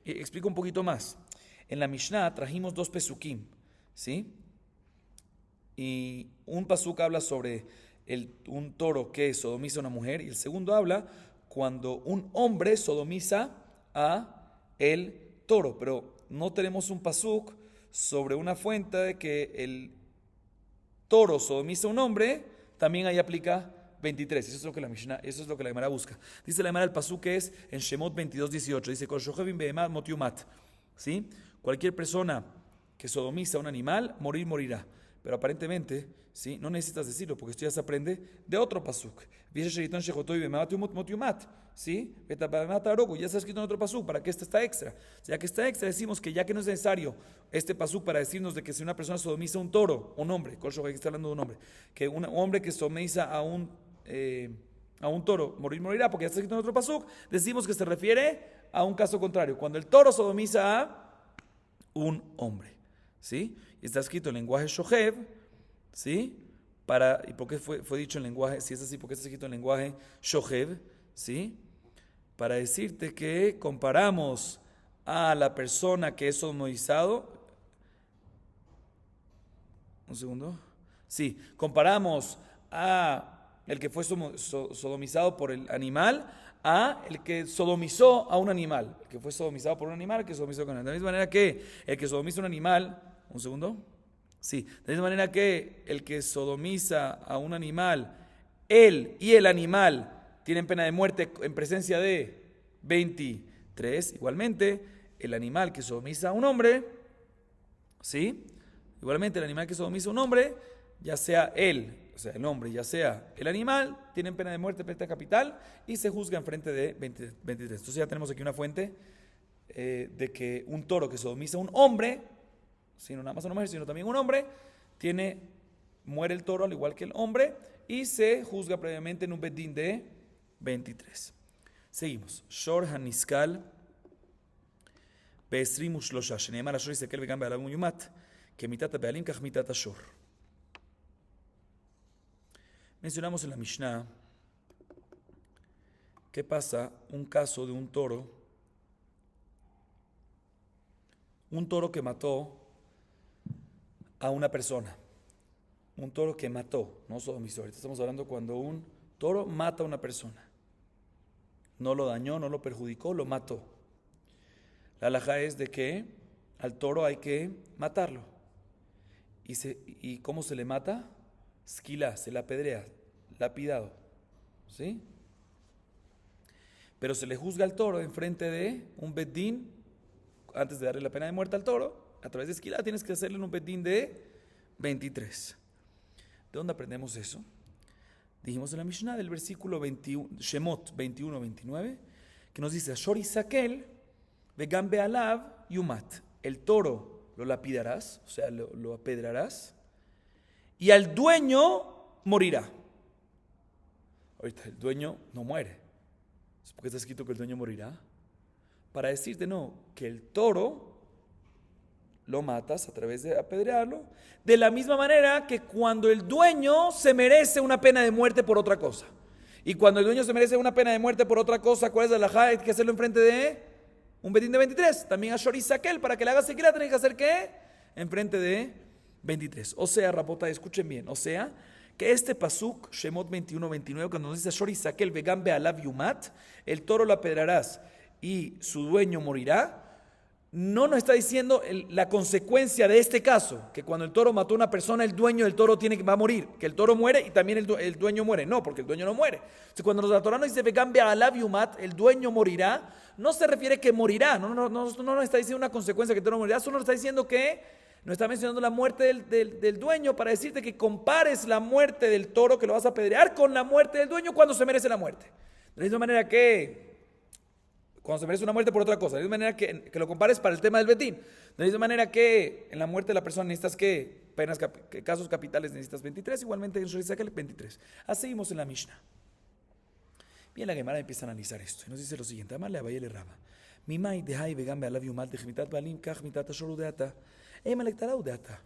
explico un poquito más. En la Mishnah trajimos 2 pesukim, ¿sí? Y un pasuk habla sobre un toro que sodomiza a una mujer, y el segundo habla cuando un hombre sodomiza a el toro. Pero no tenemos un pasuk sobre una fuente de que el toro sodomiza a un hombre, también ahí aplica 23. Eso es lo que la Mishnah, eso es lo que la Gemara busca. Dice la Gemara, el pasuk que es en Shemot 22:18, dice Kol shochevim behemat mot yumat, ¿sí? Cualquier persona que sodomiza a un animal, morirá. Pero aparentemente, ¿sí? No necesitas decirlo, porque esto ya se aprende de otro pasuk. ¿Sí? Ya está escrito en otro pasuk. ¿Para qué está extra? Ya que está extra, decimos que ya que no es necesario este pasuk para decirnos de que si una persona sodomiza a un toro, un hombre, aquí está hablando de un hombre, que un hombre que sodomiza a un toro, morirá, porque ya está escrito en otro pasuk, decimos que se refiere a un caso contrario, cuando el toro sodomiza a un hombre, ¿sí? Y está escrito en lenguaje shochev, ¿sí? ¿Y por qué fue dicho en lenguaje? Si es así, ¿por qué está escrito en lenguaje shochev? ¿Sí? Para decirte que comparamos a la persona que es sodomizado. Un segundo. Sí, comparamos a el que fue sodomizado por el animal a el que sodomizó a un animal. El que fue sodomizado por un animal, el que sodomizó con él. De la misma manera que el que sodomiza a un animal. Un segundo. Sí, de la misma manera que el que sodomiza a un animal, él y el animal tienen pena de muerte en presencia de 23. Igualmente, el animal que sodomiza a un hombre, ¿sí? Igualmente, el animal que sodomiza a un hombre, ya sea él, o sea, el hombre, ya sea el animal, tienen pena de muerte, pena capital, y se juzga en frente de 23. Entonces ya tenemos aquí una fuente de que un toro que sodomiza a un hombre, sino nada más a una mujer, sino también un hombre, muere el toro al igual que el hombre, y se juzga previamente en un bedín de 23. Seguimos. Shor haniskal be'esrim u'shlosha sheneemar ashor yisekel vegam be'alav yumat kemitat ha'be'alim kach mitat hashor. Mencionamos en la Mishnah qué pasa un caso de un toro que mató a una persona, un toro que mató, no sodomizó. Ahorita estamos hablando cuando un toro mata a una persona. No lo dañó, no lo perjudicó, lo mató. La halajá es de que al toro hay que matarlo. ¿Y cómo se le mata? Esquilá, se le apedrea, lapidado. ¿Sí? Pero se le juzga al toro en frente de un bedín, antes de darle la pena de muerte al toro, a través de esquilá tienes que hacerle un bedín de 23. ¿De dónde aprendemos eso? Dijimos en la Mishnah del versículo 21, Shemot 21-29, que nos dice, Ashor Isakel, vegam be'alav yumat. El toro lo lapidarás, o sea, lo apedrarás, y al dueño morirá. Ahorita, el dueño no muere. ¿Por qué está escrito que el dueño morirá? Para decirte, no, que el toro lo matas a través de apedrearlo, de la misma manera que cuando el dueño se merece una pena de muerte por otra cosa. Y cuando el dueño se merece una pena de muerte por otra cosa, ¿cuál es la halajá? Hay que hacerlo enfrente de un bedín de 23. También a Shor Isakel, para que le haga sequía, tenés que hacer ¿qué? Enfrente de 23. O sea, rapota, escuchen bien, o sea, que este pasuk, Shemot 21-29, cuando nos dice Shor Isakel, vegam be'alav yumat, el toro lo apedrarás y su dueño morirá, no nos está diciendo la consecuencia de este caso, que cuando el toro mató a una persona, el dueño del toro va a morir, que el toro muere y también el dueño muere. No, porque el dueño no muere. Entonces, cuando la Torah nos dice vegam be'alav yumat, el dueño morirá, no se refiere que morirá, no nos está diciendo una consecuencia que el toro morirá, solo nos está diciendo que nos está mencionando la muerte del dueño para decirte que compares la muerte del toro que lo vas a apedrear con la muerte del dueño cuando se merece la muerte. De la misma manera que cuando se merece una muerte por otra cosa, de la misma manera que lo compares para el tema del betín, de la misma manera que en la muerte de la persona necesitas que casos capitales necesitas 23, igualmente en Shor Isakel 23. Así seguimos en la Mishnah. Bien, la Gemara empieza a analizar esto y nos dice lo siguiente: Amarle a Abaye Raba. Mimai dehai vegam be'alav yumat dechmitat balim kach mitat ashor udeata. Emalek tara udeata.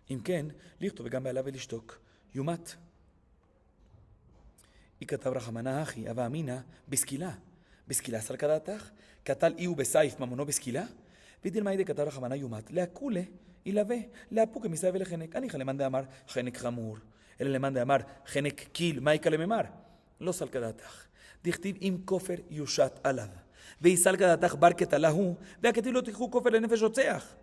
Imken, lichto vegam be'alav elishtok yumat. Y katab Rahamana achi ava amina beskila. Beskila salkadatach. Katal iu besaif mamono beskila. Vidil mai de katab Rahamana yumat. Leakule y la ve. Leapuke misabe le genek. Anija le manda amar genek jamur. Él le manda amar genek kil. Maika le memar. Lo salkadatach. Dichtib im kofer yushat alav. ויסל כדתך בר כתלהו, והכתיב לא תיקחו כופר לנפש רוצח.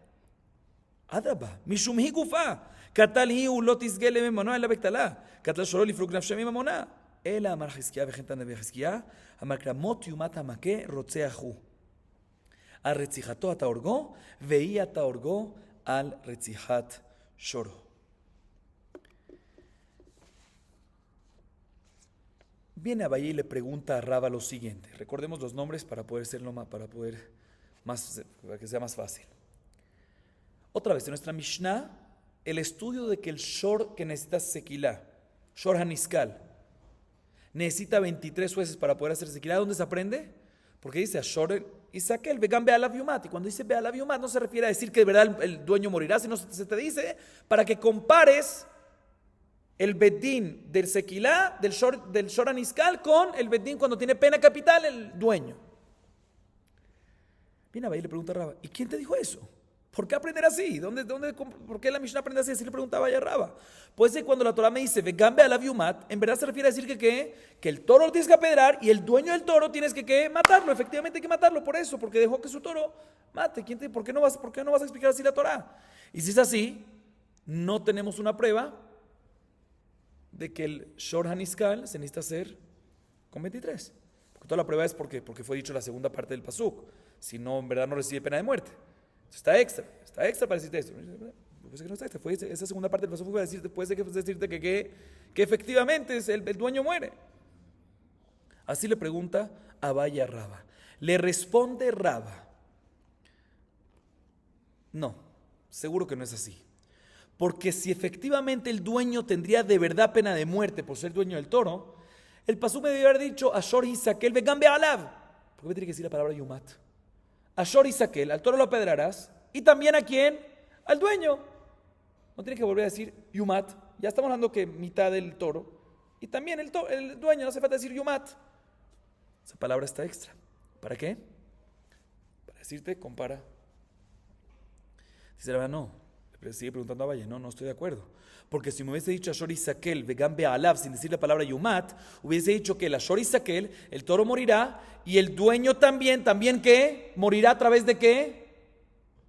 אדרבה, משום היא גופה. כתל היא הוא לא תסגל לממונו אלא בקטלה. כתל שלא לפרוק נפשה מממונה. אלא אמר חזקיה וכן תנבא חזקיה, אמר כרמות יומת המכה רוצח הוא. על רציחתו אתה הורגו, והיא אתה הורגו על רציחת שורו. Viene Abaye y le pregunta a Raba lo siguiente. Recordemos los nombres para que sea más fácil. Otra vez, en nuestra Mishnah, el estudio de que el shor que necesita sequilá, shor haniskal, necesita 23 jueces para poder hacer sequilá. ¿Dónde se aprende? Porque dice shor y saquel, vegan be'alav yumat. Y cuando dice be'alav yumat no se refiere a decir que de verdad el dueño morirá, sino se te dice para que compares el bedín del sequilá, del shor aniskal, con el bedín cuando tiene pena capital, el dueño. Viene Abaye y le pregunta a Raba, ¿y quién te dijo eso? ¿Por qué aprender así? ¿Por qué la Mishnah aprende así? Así le preguntaba a Raba. Pues cuando la Torah me dice, vegan be'alav yumat, en verdad se refiere a decir que el toro lo tienes que apedrear y el dueño del toro tienes que matarlo. Efectivamente hay que matarlo por eso, porque dejó que su toro mate. ¿Por qué no vas a explicar así la Torah? Y si es así, no tenemos una prueba de que el shor haniskal se necesita hacer con 23. Porque toda la prueba es porque fue dicho la segunda parte del pasuk. Si no, en verdad no recibe pena de muerte. Está extra para decirte esto. Pues que no está extra. Esa segunda parte del pasuk fue decirte que efectivamente el dueño muere. Así le pregunta Abaye a Raba. Le responde Raba: no, seguro que no es así. Porque si efectivamente el dueño tendría de verdad pena de muerte por ser dueño del toro, el pasuk me debería haber dicho Ashor Isakel vegan be'alav. ¿Por qué me tiene que decir la palabra yumat? Ashor Isakel, al toro lo apedrarás. ¿Y también a quién? Al dueño. No tiene que volver a decir yumat. Ya estamos hablando que mitad del toro. Y también el dueño, no hace falta decir yumat. Esa palabra está extra. ¿Para qué? Para decirte, compara. Dice la verdad, no. Pero sigue preguntando a Abaye, no estoy de acuerdo. Porque si me hubiese dicho Ashor Isakel, vegan be'alav, sin decir la palabra yumat, hubiese dicho que el Ashor Isakel, el toro morirá, y el dueño también ¿qué? Morirá a través de ¿qué?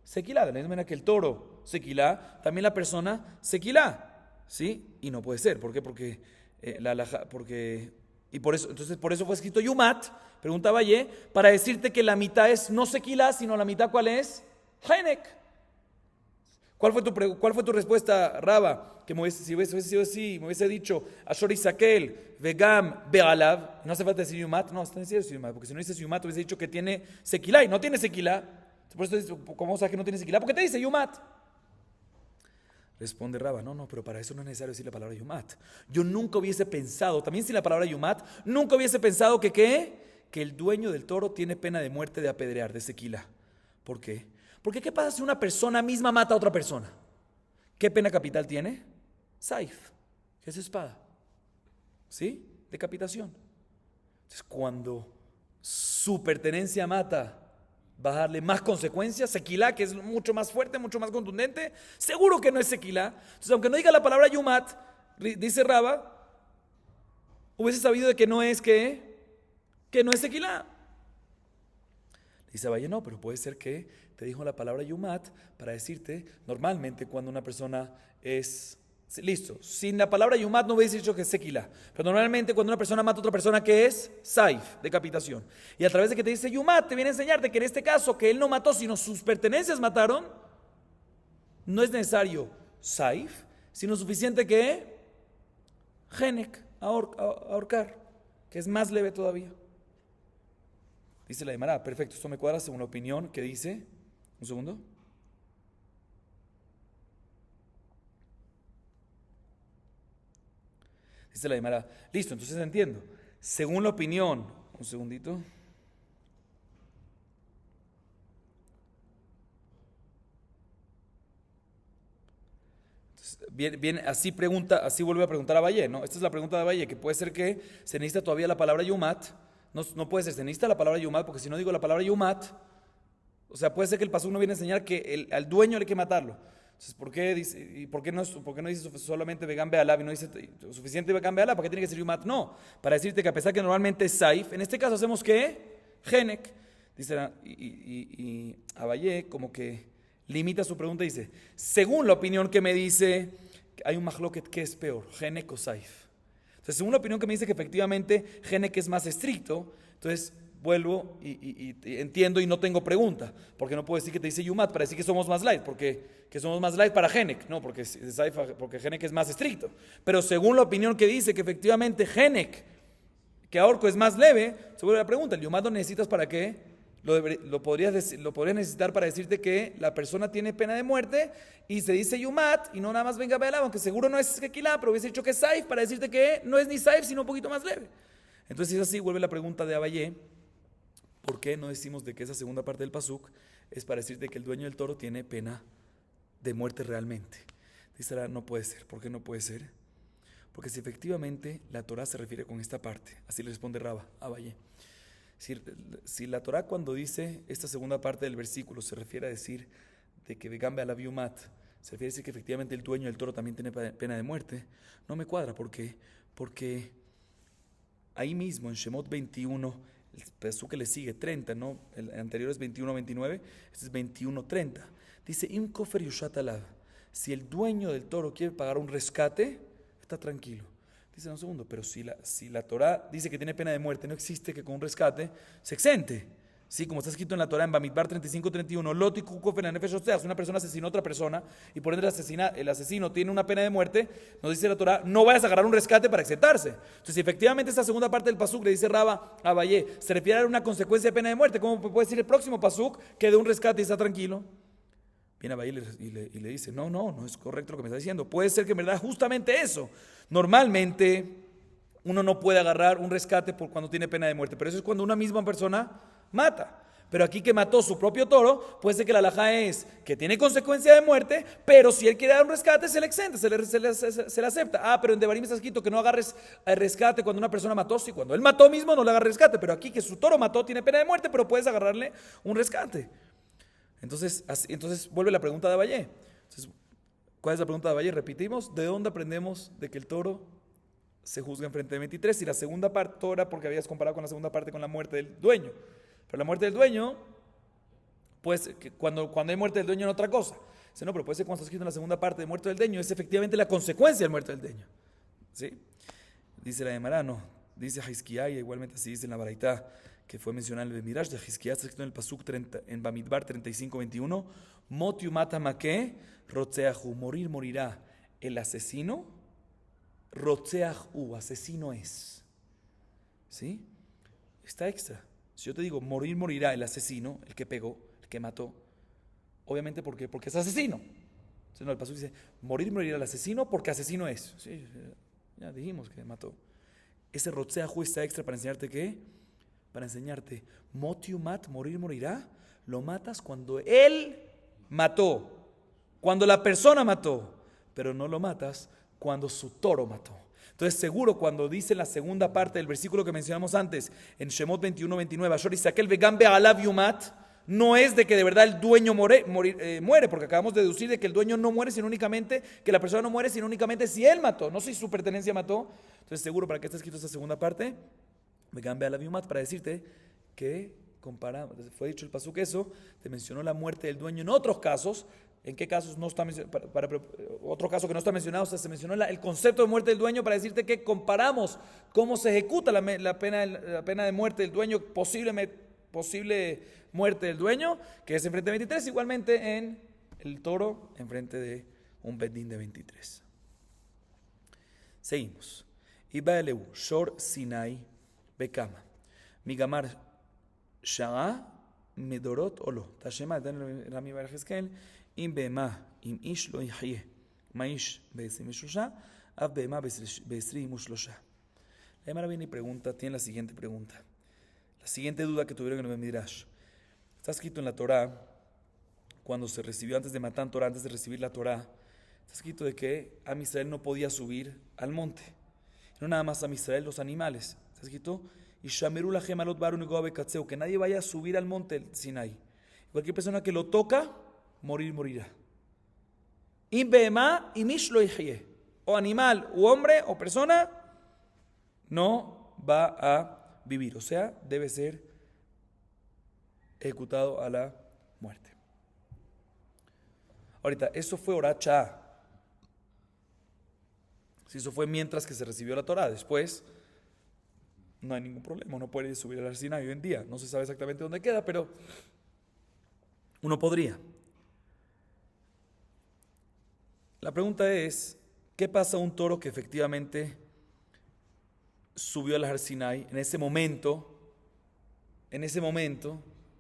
Sequilá. De la misma manera que el toro sequilá, también la persona sequilá. ¿Sí? Y no puede ser. ¿Por qué? Porque por eso fue escrito yumat, pregunta Abaye, para decirte que la mitad es no sequilá, sino la mitad ¿cuál es? Henek. ¿Cuál fue tu respuesta, Raba? Que si hubiese sido así, me hubiese dicho Ashor Isakel, vegam be'alav, no hace falta decir yumat, no, está diciendo yumat, porque si no dices yumat hubiese dicho que tiene sequilá y no tiene sequilá. Por eso, ¿cómo sabes que no tiene sequilá? Porque te dice yumat. Responde Raba, no, pero para eso no es necesario decir la palabra yumat. Yo nunca hubiese pensado, también sin la palabra yumat, nunca hubiese pensado que el dueño del toro tiene pena de muerte de apedrear, de sequilá. ¿Por qué? Porque ¿qué pasa si una persona misma mata a otra persona? ¿Qué pena capital tiene? Saif, que es espada. ¿Sí? Decapitación. Entonces, cuando su pertenencia mata, va a darle más consecuencias. Sequilá, que es mucho más fuerte, mucho más contundente, seguro que no es sequilá. Entonces, aunque no diga la palabra yumat, dice Raba, hubiese sabido de que no es sequilá. Dice Abaye, no, pero puede ser que te dijo la palabra yumat para decirte, normalmente cuando una persona es, listo, sin la palabra yumat no hubiese dicho que es sequilá, pero normalmente cuando una persona mata a otra persona, ¿qué es? Saif, decapitación. Y a través de que te dice yumat, te viene a enseñarte que en este caso, que él no mató, sino sus pertenencias mataron, no es necesario saif, sino suficiente que genek, ahorcar, que es más leve todavía. Dice la Gemara, perfecto, esto me cuadra según la opinión que dice, un segundo. Dice la Gemara. Listo, entonces entiendo. Según la opinión, un segundito. Bien, así pregunta, así vuelve a preguntar a Valle, ¿no? Esta es la pregunta de Valle, que puede ser que se necesita todavía la palabra yumat. No puede ser, se necesita la palabra yumat, porque si no digo la palabra yumat, o sea, puede ser que el pasuk no viene a enseñar que al dueño hay que matarlo. Entonces, ¿por qué dice, y por qué no dice solamente vegan be'alav y no dice suficiente vegan be'alav? ¿Para qué tiene que ser yumat? No, para decirte que a pesar que normalmente es saif, en este caso hacemos ¿qué? Genek. Dice, y Abayé como que limita su pregunta y dice, según la opinión que me dice, hay un mahloket que es peor, Genek o saif. Entonces, según la opinión que me dice que efectivamente Genek es más estricto, entonces vuelvo y entiendo y no tengo pregunta, porque no puedo decir que te dice yumat para decir que somos más light, porque que somos más light para Genek, no, porque Genek es más estricto. Pero según la opinión que dice que efectivamente Genek, que ahorco es más leve, se vuelve la pregunta, ¿el yumat lo necesitas para qué? Lo podrías necesitar para decirte que la persona tiene pena de muerte y se dice yumat y no nada más venga be'alav, aunque seguro no es kekilá, pero hubiese dicho que es saif para decirte que no es ni saif sino un poquito más leve. Entonces si es así, vuelve la pregunta de Abayé, ¿por qué no decimos de que esa segunda parte del pasuk es para decirte que el dueño del toro tiene pena de muerte realmente? Dice, no puede ser. ¿Por qué no puede ser? Porque si efectivamente la Torah se refiere con esta parte, así le responde Raba, Abayé. Si la Torah cuando dice esta segunda parte del versículo se refiere a decir de que vegan be'alav yumat, se refiere a decir que efectivamente el dueño del toro también tiene pena de muerte, no me cuadra. ¿Por qué? Porque ahí mismo en Shemot 21, el pasuk que le sigue, 30, ¿no? El anterior es 21-29, este es 21-30. Dice, Im kofer yushat alav. Si el dueño del toro quiere pagar un rescate, está tranquilo. Dice, un segundo, pero si la Torah dice que tiene pena de muerte, no existe que con un rescate se exente. Sí, como está escrito en la Torah en Bamidbar 35-31, Loti kukofen anefesh otzeach, una persona asesinó a otra persona y por ende el asesino tiene una pena de muerte, nos dice la Torah, no vayas a agarrar un rescate para exentarse. Entonces, si efectivamente esta segunda parte del pasuk le dice Raba a Abayé, se refiere a una consecuencia de pena de muerte, ¿cómo puede decir el próximo pasuk que de un rescate y está tranquilo? Viene Abayé y le dice, no es correcto lo que me está diciendo. Puede ser que en verdad justamente eso. Normalmente uno no puede agarrar un rescate por cuando tiene pena de muerte, pero eso es cuando una misma persona mata. Pero aquí que mató su propio toro, puede ser que la halajá es que tiene consecuencia de muerte, pero si él quiere dar un rescate, se le exenta, se le acepta. Pero en Devarim está escrito que no agarres el rescate cuando una persona mató. Sí, cuando él mató mismo no le agarra rescate, pero aquí que su toro mató tiene pena de muerte, pero puedes agarrarle un rescate. Entonces vuelve la pregunta de Abayé. Entonces, ¿cuál es la pregunta de Abayé? Repetimos, ¿de dónde aprendemos de que el toro se juzga en frente de 23? Y la segunda parte, Torah, porque habías comparado con la segunda parte con la muerte del dueño. Pero la muerte del dueño, pues cuando hay muerte del dueño en otra cosa. Dice, no, pero puede ser cuando está escrito en la segunda parte de muerte del dueño, es efectivamente la consecuencia del muerte del dueño. ¿Sí? Dice la Gemara, no. Dice Hizkiah, y igualmente así dice en la Baraitá, que fue mencionado en el Mirash de Hizkiah, está escrito en el Pasuk 30, en Bamidbar 35-21, Mot yumat hamake, rotzeahu, morirá el asesino, rotzeahu, asesino es. ¿Sí? Está extra. Si yo te digo, morirá el asesino, el que pegó, el que mató, obviamente porque es asesino. Entonces, no, el Pasuk dice, morirá el asesino porque asesino es. Sí, ya dijimos que mató. Ese rotzeahu está extra para enseñarte ¿qué? Para enseñarte, motiumat, morirá, lo matas cuando él mató, cuando la persona mató, pero no lo matas cuando su toro mató. Entonces seguro cuando dice la segunda parte del versículo que mencionamos antes, en Shemot 21-29, Ashor Isakel vegan be'alav yumat, no es de que de verdad el dueño muere, porque acabamos de deducir de que el dueño no muere sino únicamente, que la persona no muere sino únicamente si él mató, no si su pertenencia mató. Entonces seguro para qué está escrito esta segunda parte, vegan be'alav yumat, para decirte que fue dicho el pasuk eso, te mencionó la muerte del dueño en otros casos. ¿En qué casos no está mencionado? Otro caso que no está mencionado, o sea, se mencionó el concepto de muerte del dueño para decirte que comparamos cómo se ejecuta la pena de muerte del dueño, posible muerte del dueño, que es en frente de 23, igualmente en el toro, en frente de un bedín de 23. Seguimos. Ibaeleu, Shor Sinai, Bekama, Migamar Shara, Medorot Olo, Tashema, Rami Barjeskel, Im Bema, Im Ish lo Yahye, Maish Besim Shusha, Av behema be'esrim ushlosha. La Gemara viene y pregunta, tiene la siguiente pregunta. La siguiente duda que tuvieron en el Midrash. Está escrito en la Torá, cuando se recibió antes de Matán Torah, antes de recibir la Torá, está escrito de que Am Israel no podía subir al monte. No nada más Am Israel, los animales. Está escrito, Ishameru lachem alot barun goa bekatzeu, que nadie vaya a subir al monte del Sinai. Cualquier persona que lo toca, morirá. Im behema imish lo yihye. O animal, o hombre, o persona, no va a vivir. O sea, debe ser ejecutado a la muerte. Ahorita, eso fue Horacha. Si eso fue mientras que se recibió la Torá, después no hay ningún problema, uno puede subir al Sinai hoy en día. No se sabe exactamente dónde queda, pero uno podría. La pregunta es, ¿qué pasa a un toro que efectivamente subió al Sinai en ese momento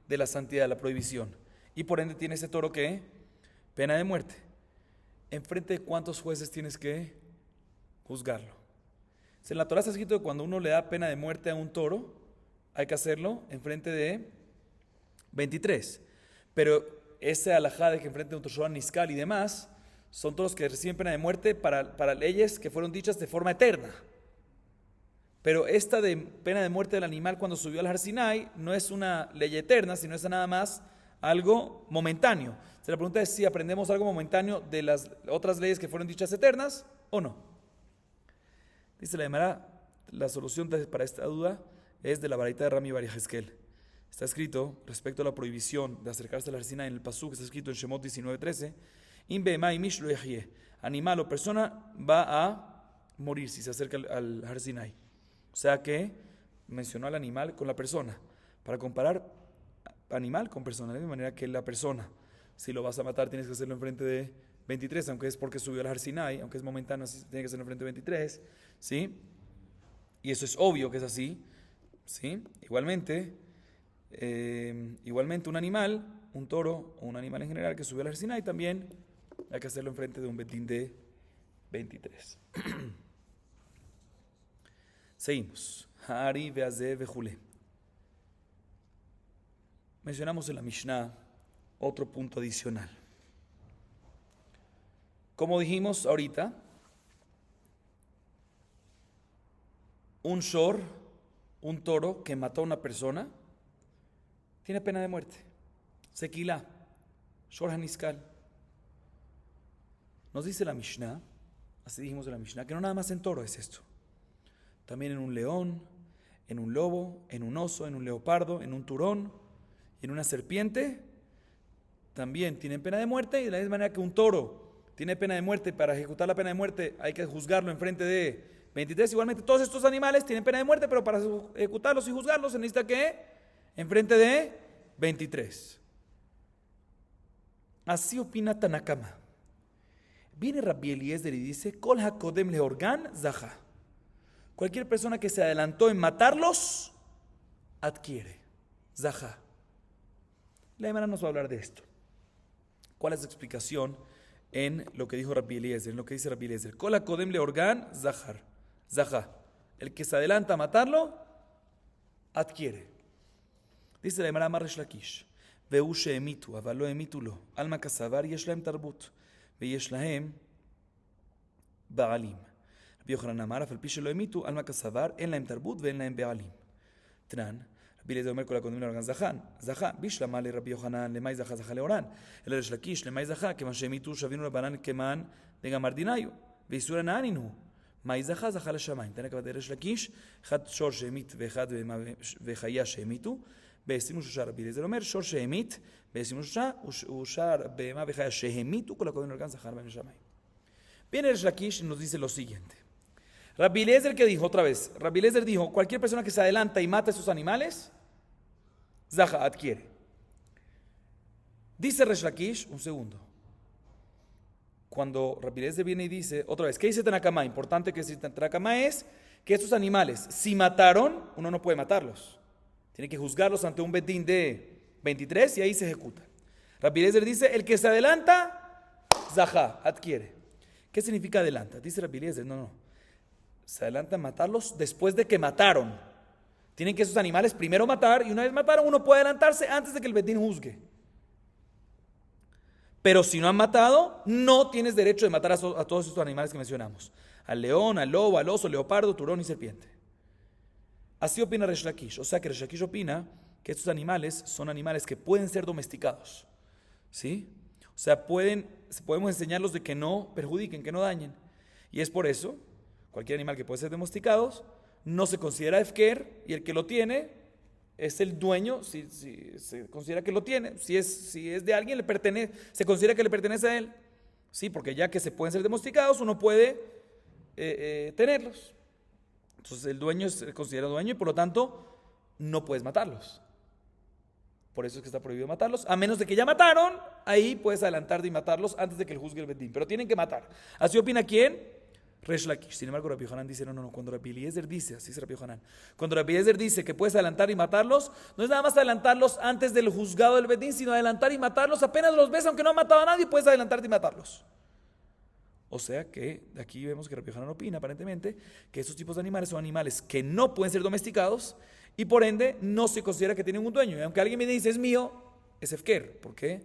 de la santidad, de la prohibición? Y por ende tiene ese toro que pena de muerte. ¿Enfrente de cuántos jueces tienes que juzgarlo? En la Torá está escrito que cuando uno le da pena de muerte a un toro, hay que hacerlo enfrente de 23. Pero ese alajá de que enfrente de un Toshoan Niskal y demás, son toros que reciben pena de muerte para leyes que fueron dichas de forma eterna. Pero esta de pena de muerte del animal cuando subió al Har Sinai no es una ley eterna, sino es nada más algo momentáneo. La pregunta es si aprendemos algo momentáneo de las otras leyes que fueron dichas eternas o no. Dice la Gemara, la solución para esta duda es de la baraita de Rami Bar Yehezkel. Está escrito respecto a la prohibición de acercarse al Har Sinai en el pasuk, está escrito en Shemot 19:13, In behema imish lo yehye. Animal o persona va a morir si se acerca al Har Sinai. O sea que mencionó al animal con la persona, para comparar animal con persona, de la misma manera que la persona. Si lo vas a matar tienes que hacerlo enfrente de 23, aunque es porque subió al Har Sinai, aunque es momentáneo, tiene que hacerlo enfrente de 23, ¿sí? Y eso es obvio que es así, ¿sí? Igualmente un animal, un toro o un animal en general que subió al Har Sinai también hay que hacerlo enfrente de un betín de 23. Seguimos. Hari veazeh vejule. Mencionamos en la Mishnah otro punto adicional. Como dijimos ahorita, un shor, un toro que mató a una persona, tiene pena de muerte. Sequilá, shor haniskal. Nos dice la Mishnah, así dijimos en la Mishnah, que no nada más en toro es esto. También en un león, en un lobo, en un oso, en un leopardo, en un turón y en una serpiente, también tienen pena de muerte. Y de la misma manera que un toro tiene pena de muerte, para ejecutar la pena de muerte hay que juzgarlo en frente de 23. Igualmente todos estos animales tienen pena de muerte, pero para ejecutarlos y juzgarlos se necesita que en frente de 23. Así opina Tanakama. Viene Rabbi Eliezer y dice, Kol hakodem leorgan zaha. Cualquier persona que se adelantó en matarlos, adquiere. Zaha. La Gemara nos va a hablar de esto. ¿Cuál es la explicación en lo que dijo Rabbi Eliezer? En lo que dice Rabbi Eliezer. Kol hakodem leorgan zahar. Zaha. El que se adelanta a matarlo, adquiere. Dice la Gemara Mar Lakish. Veu she'emitu, aval lo emitu lo. Alma kasavar yesh lahem tarbut. ויש להם בעלים. רבי יוחנן אמר, אף על פי שלא המיתו, עלמא כסבר, אין להם תרבות ואין להם בעלים. תנן, רבי אליעזר אומר כל הקודמים לאורגן זכה, בישלמה לרבי יוחנן, למאי זכה לאורן, אלא ריש לקיש, למאי זכה, כיוון שהמיתו שווינו רבנן כמען דגמר דינאיו, ואיסור הנענין הוא, מאי זכה לשמיים. תנא כבד ריש לקיש, אחד שור שהמית ואחד וחיה שהמיתו, ב-23 רבי אליעזר אומר, שור שהמית, ב-23 הוא שר בהמה וחיה שהמיתו, כל הקודמים לאורגן זכר בהם לשמיים. Viene Rish Lakish y nos dice lo siguiente. Rabbi Eliezer, que dijo otra vez, Rabbi Eliezer dijo, cualquier persona que se adelanta y mata a esos animales, Zaha adquiere. Dice Rish Lakish, un segundo. Cuando Rabbi Eliezer viene y dice, otra vez, ¿qué dice Tanakama? Importante que dice Tanakama es que estos animales, si mataron, uno no puede matarlos. Tiene que juzgarlos ante un betín de 23 y ahí se ejecuta. Rabbi Eliezer dice, el que se adelanta, Zaha, adquiere. ¿Qué significa adelanta? Dice Rabbi Eliezer, no. Se adelanta a matarlos después de que mataron. Tienen que esos animales primero matar, y una vez mataron, uno puede adelantarse antes de que el Betín juzgue. Pero si no han matado, no tienes derecho de matar a todos estos animales que mencionamos. Al león, al lobo, al oso, leopardo, turón y serpiente. Así opina Resh Lakish. O sea que Resh Lakish opina que estos animales son animales que pueden ser domesticados. ¿Sí? O sea, podemos enseñarlos de que no perjudiquen, que no dañen. Y es por eso, cualquier animal que puede ser domesticado no se considera efker, y el que lo tiene es el dueño, si se considera que lo tiene. Si es de alguien, se considera que le pertenece a él. Sí, porque ya que se pueden ser domesticados, uno puede tenerlos. Entonces el dueño es considerado dueño y por lo tanto no puedes matarlos. Por eso es que está prohibido matarlos. A menos de que ya mataron, ahí puedes adelantarte y matarlos antes de que el juzgue el Betín. Pero tienen que matar. ¿Así opina quién? Resh Lakish. Sin embargo, Rabbi Yohanan dice, no. Cuando Rabbi Eliezer dice, así es Rabbi Yohanan, cuando Rabbi Eliezer dice que puedes adelantar y matarlos, no es nada más adelantarlos antes del juzgado del Betín, sino adelantar y matarlos apenas los ves, aunque no han matado a nadie, puedes adelantarte y matarlos. O sea que de aquí vemos que Rabbi Yohanan opina aparentemente que estos tipos de animales son animales que no pueden ser domesticados y por ende no se considera que tienen un dueño. Y aunque alguien me dice es mío, es efker. ¿Por qué?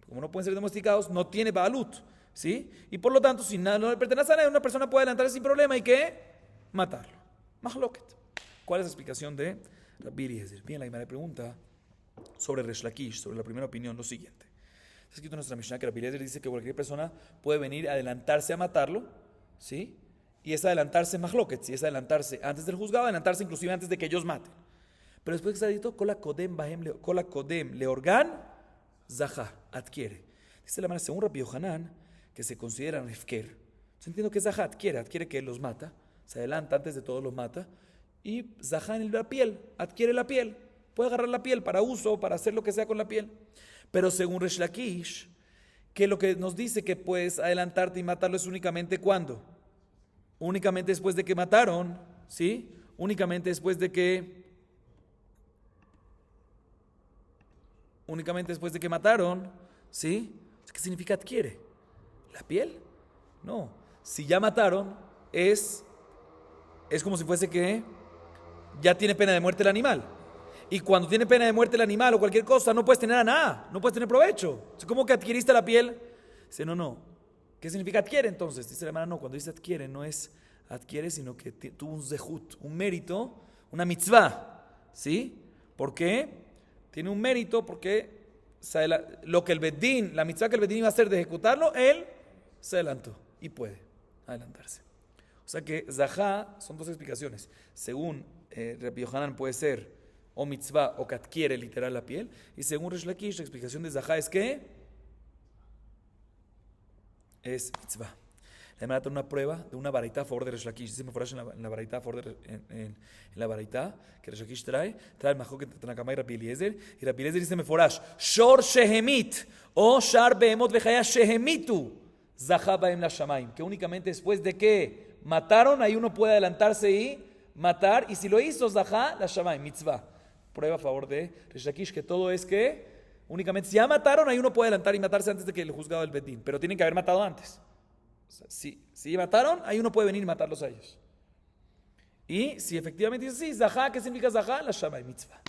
Porque como no pueden ser domesticados, no tiene baalut. ¿Sí? Y por lo tanto, si nada no le pertenece a nadie, una persona puede adelantarse sin problema y ¿qué? Matarlo. Mahloket. ¿Cuál es la explicación de Rabbi Eliezer? Bien, la Gemara pregunta sobre Resh Lakish, sobre la primera opinión, lo siguiente. Está escrito en nuestra Mishnah que Rabbi Eliezer dice que cualquier persona puede venir a adelantarse a matarlo, ¿sí? Y es adelantarse Mahloket, si es adelantarse antes del juzgado, adelantarse inclusive antes de que ellos maten. Pero después que está dicho, Kola Kodem Leorgan Zaha, adquiere. Dice la Gemara, según Rabbi Yohanan, que se consideran efker. Yo entiendo que Zahá adquiere que él los mata, se adelanta antes de todos los mata, y Zahá en la piel, adquiere la piel, puede agarrar la piel para uso, para hacer lo que sea con la piel. Pero según Resh Lakish, que lo que nos dice que puedes adelantarte y matarlo es únicamente ¿cuándo? Únicamente después de que mataron, ¿sí? Únicamente después de que mataron, ¿sí? ¿Qué significa adquiere? ¿La piel? No. Si ya mataron, es como si fuese que ya tiene pena de muerte el animal. Y cuando tiene pena de muerte el animal o cualquier cosa, no puedes tener a nada, no puedes tener provecho. ¿Cómo que adquiriste la piel? Dice, no. ¿Qué significa adquiere entonces? Dice la hermana, no, cuando dice adquiere, no es adquiere, sino que tuvo un zehut, un mérito, una mitzvah. ¿Sí? ¿Por qué? Tiene un mérito porque lo que el Bedín, la mitzvah que el Bedín iba a hacer de ejecutarlo, él se adelantó y puede adelantarse. O sea que Zahá son dos explicaciones. Según Rabbi Yohanan puede ser o mitzvah o que adquiere literal la piel. Y según Resh Lakish, la explicación de Zahá es que es mitzvah. La Gemara trae una prueba de una baraita a favor de Resh Lakish. Dice en la baraita a favor en la baraita que Resh Lakish trae el majok entre Tanna Kamá y Rabbi Eliezer. Y Rabbi Eliezer dice meforash, shor shehemit o shar behemot vechaya shehemitu Zahá baem la shamayim. Que únicamente después de que mataron, ahí uno puede adelantarse y matar. Y si lo hizo Zahá, la shamayim, mitzvah. Prueba a favor de Resh Lakish que todo es que únicamente si ya mataron, ahí uno puede adelantar y matarse antes de que el juzgado del Bedín. Pero tienen que haber matado antes. O sea, si mataron, ahí uno puede venir y matarlos a ellos. Y si efectivamente dice sí, Zahá, ¿qué significa Zahá? La Shamay mitzvah.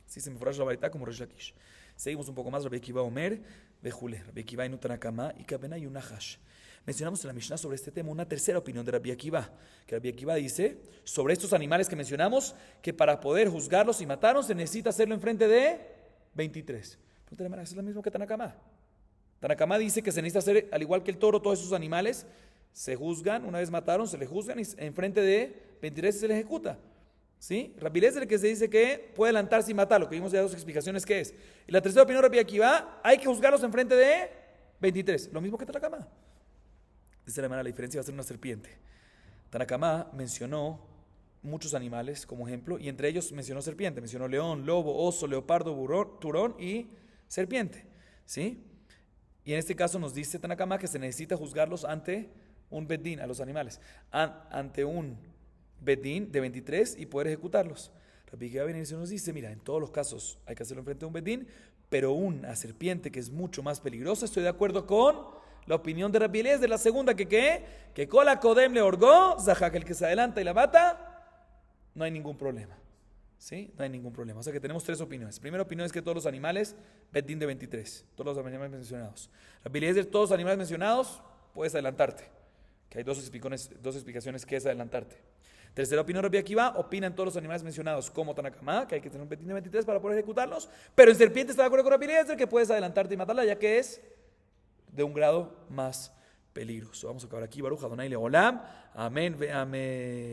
Así se me fue la varita como Resh Lakish. Seguimos un poco más. Rabbi Akiva Omer, Bejule, Rabbi Akiva y Tanna Kamá y Kabena y Unahash. Mencionamos en la Mishnah sobre este tema una tercera opinión de Rabbi Akiva. Que Rabbi Akiva dice sobre estos animales que mencionamos que para poder juzgarlos y matarlos se necesita hacerlo en frente de 23. Pero es lo mismo que Tanna Kamá. Tanna Kamá dice que se necesita hacer, al igual que el toro, todos esos animales se juzgan, una vez mataron, se les juzgan y en frente de 23 se les ejecuta. ¿Sí? Rabbi Eliezer que se dice que puede adelantarse y matar, lo que vimos ya dos explicaciones que es. Y la tercera opinión de Rabbi Akiva, hay que juzgarlos en frente de 23, lo mismo que Tanna Kamá. Dice la diferencia va a ser una serpiente. Tanna Kamá mencionó muchos animales como ejemplo y entre ellos mencionó serpiente, mencionó león, lobo, oso, leopardo, turón y serpiente. ¿Sí? Y en este caso nos dice Tanna Kamá que se necesita juzgarlos ante un bedín, a los animales, ante un bedín de 23 y poder ejecutarlos. Rabbi Akiva nos dice, mira, en todos los casos hay que hacerlo enfrente de un bedín, pero una serpiente que es mucho más peligrosa, estoy de acuerdo con La opinión de Rabbi Eliezer, la segunda, que Kola Kodem le orgó, Zahak, el que se adelanta y la mata, no hay ningún problema. ¿Sí? No hay ningún problema. O sea que tenemos tres opiniones. Primera opinión es que todos los animales, Betin de 23, todos los animales mencionados. Rabbi Eliezer, todos los animales mencionados, puedes adelantarte. Que hay dos explicaciones que es adelantarte. Tercera opinión, Rabbi Akiva, opina en todos los animales mencionados como Tanakama, que hay que tener un Betin de 23 para poder ejecutarlos. Pero en serpiente está de acuerdo con Rabbi Eliezer, que puedes adelantarte y matarla, ya que es de un grado más peligroso. Vamos a acabar aquí. Baruch Adonai Leolam. Amén ve amén.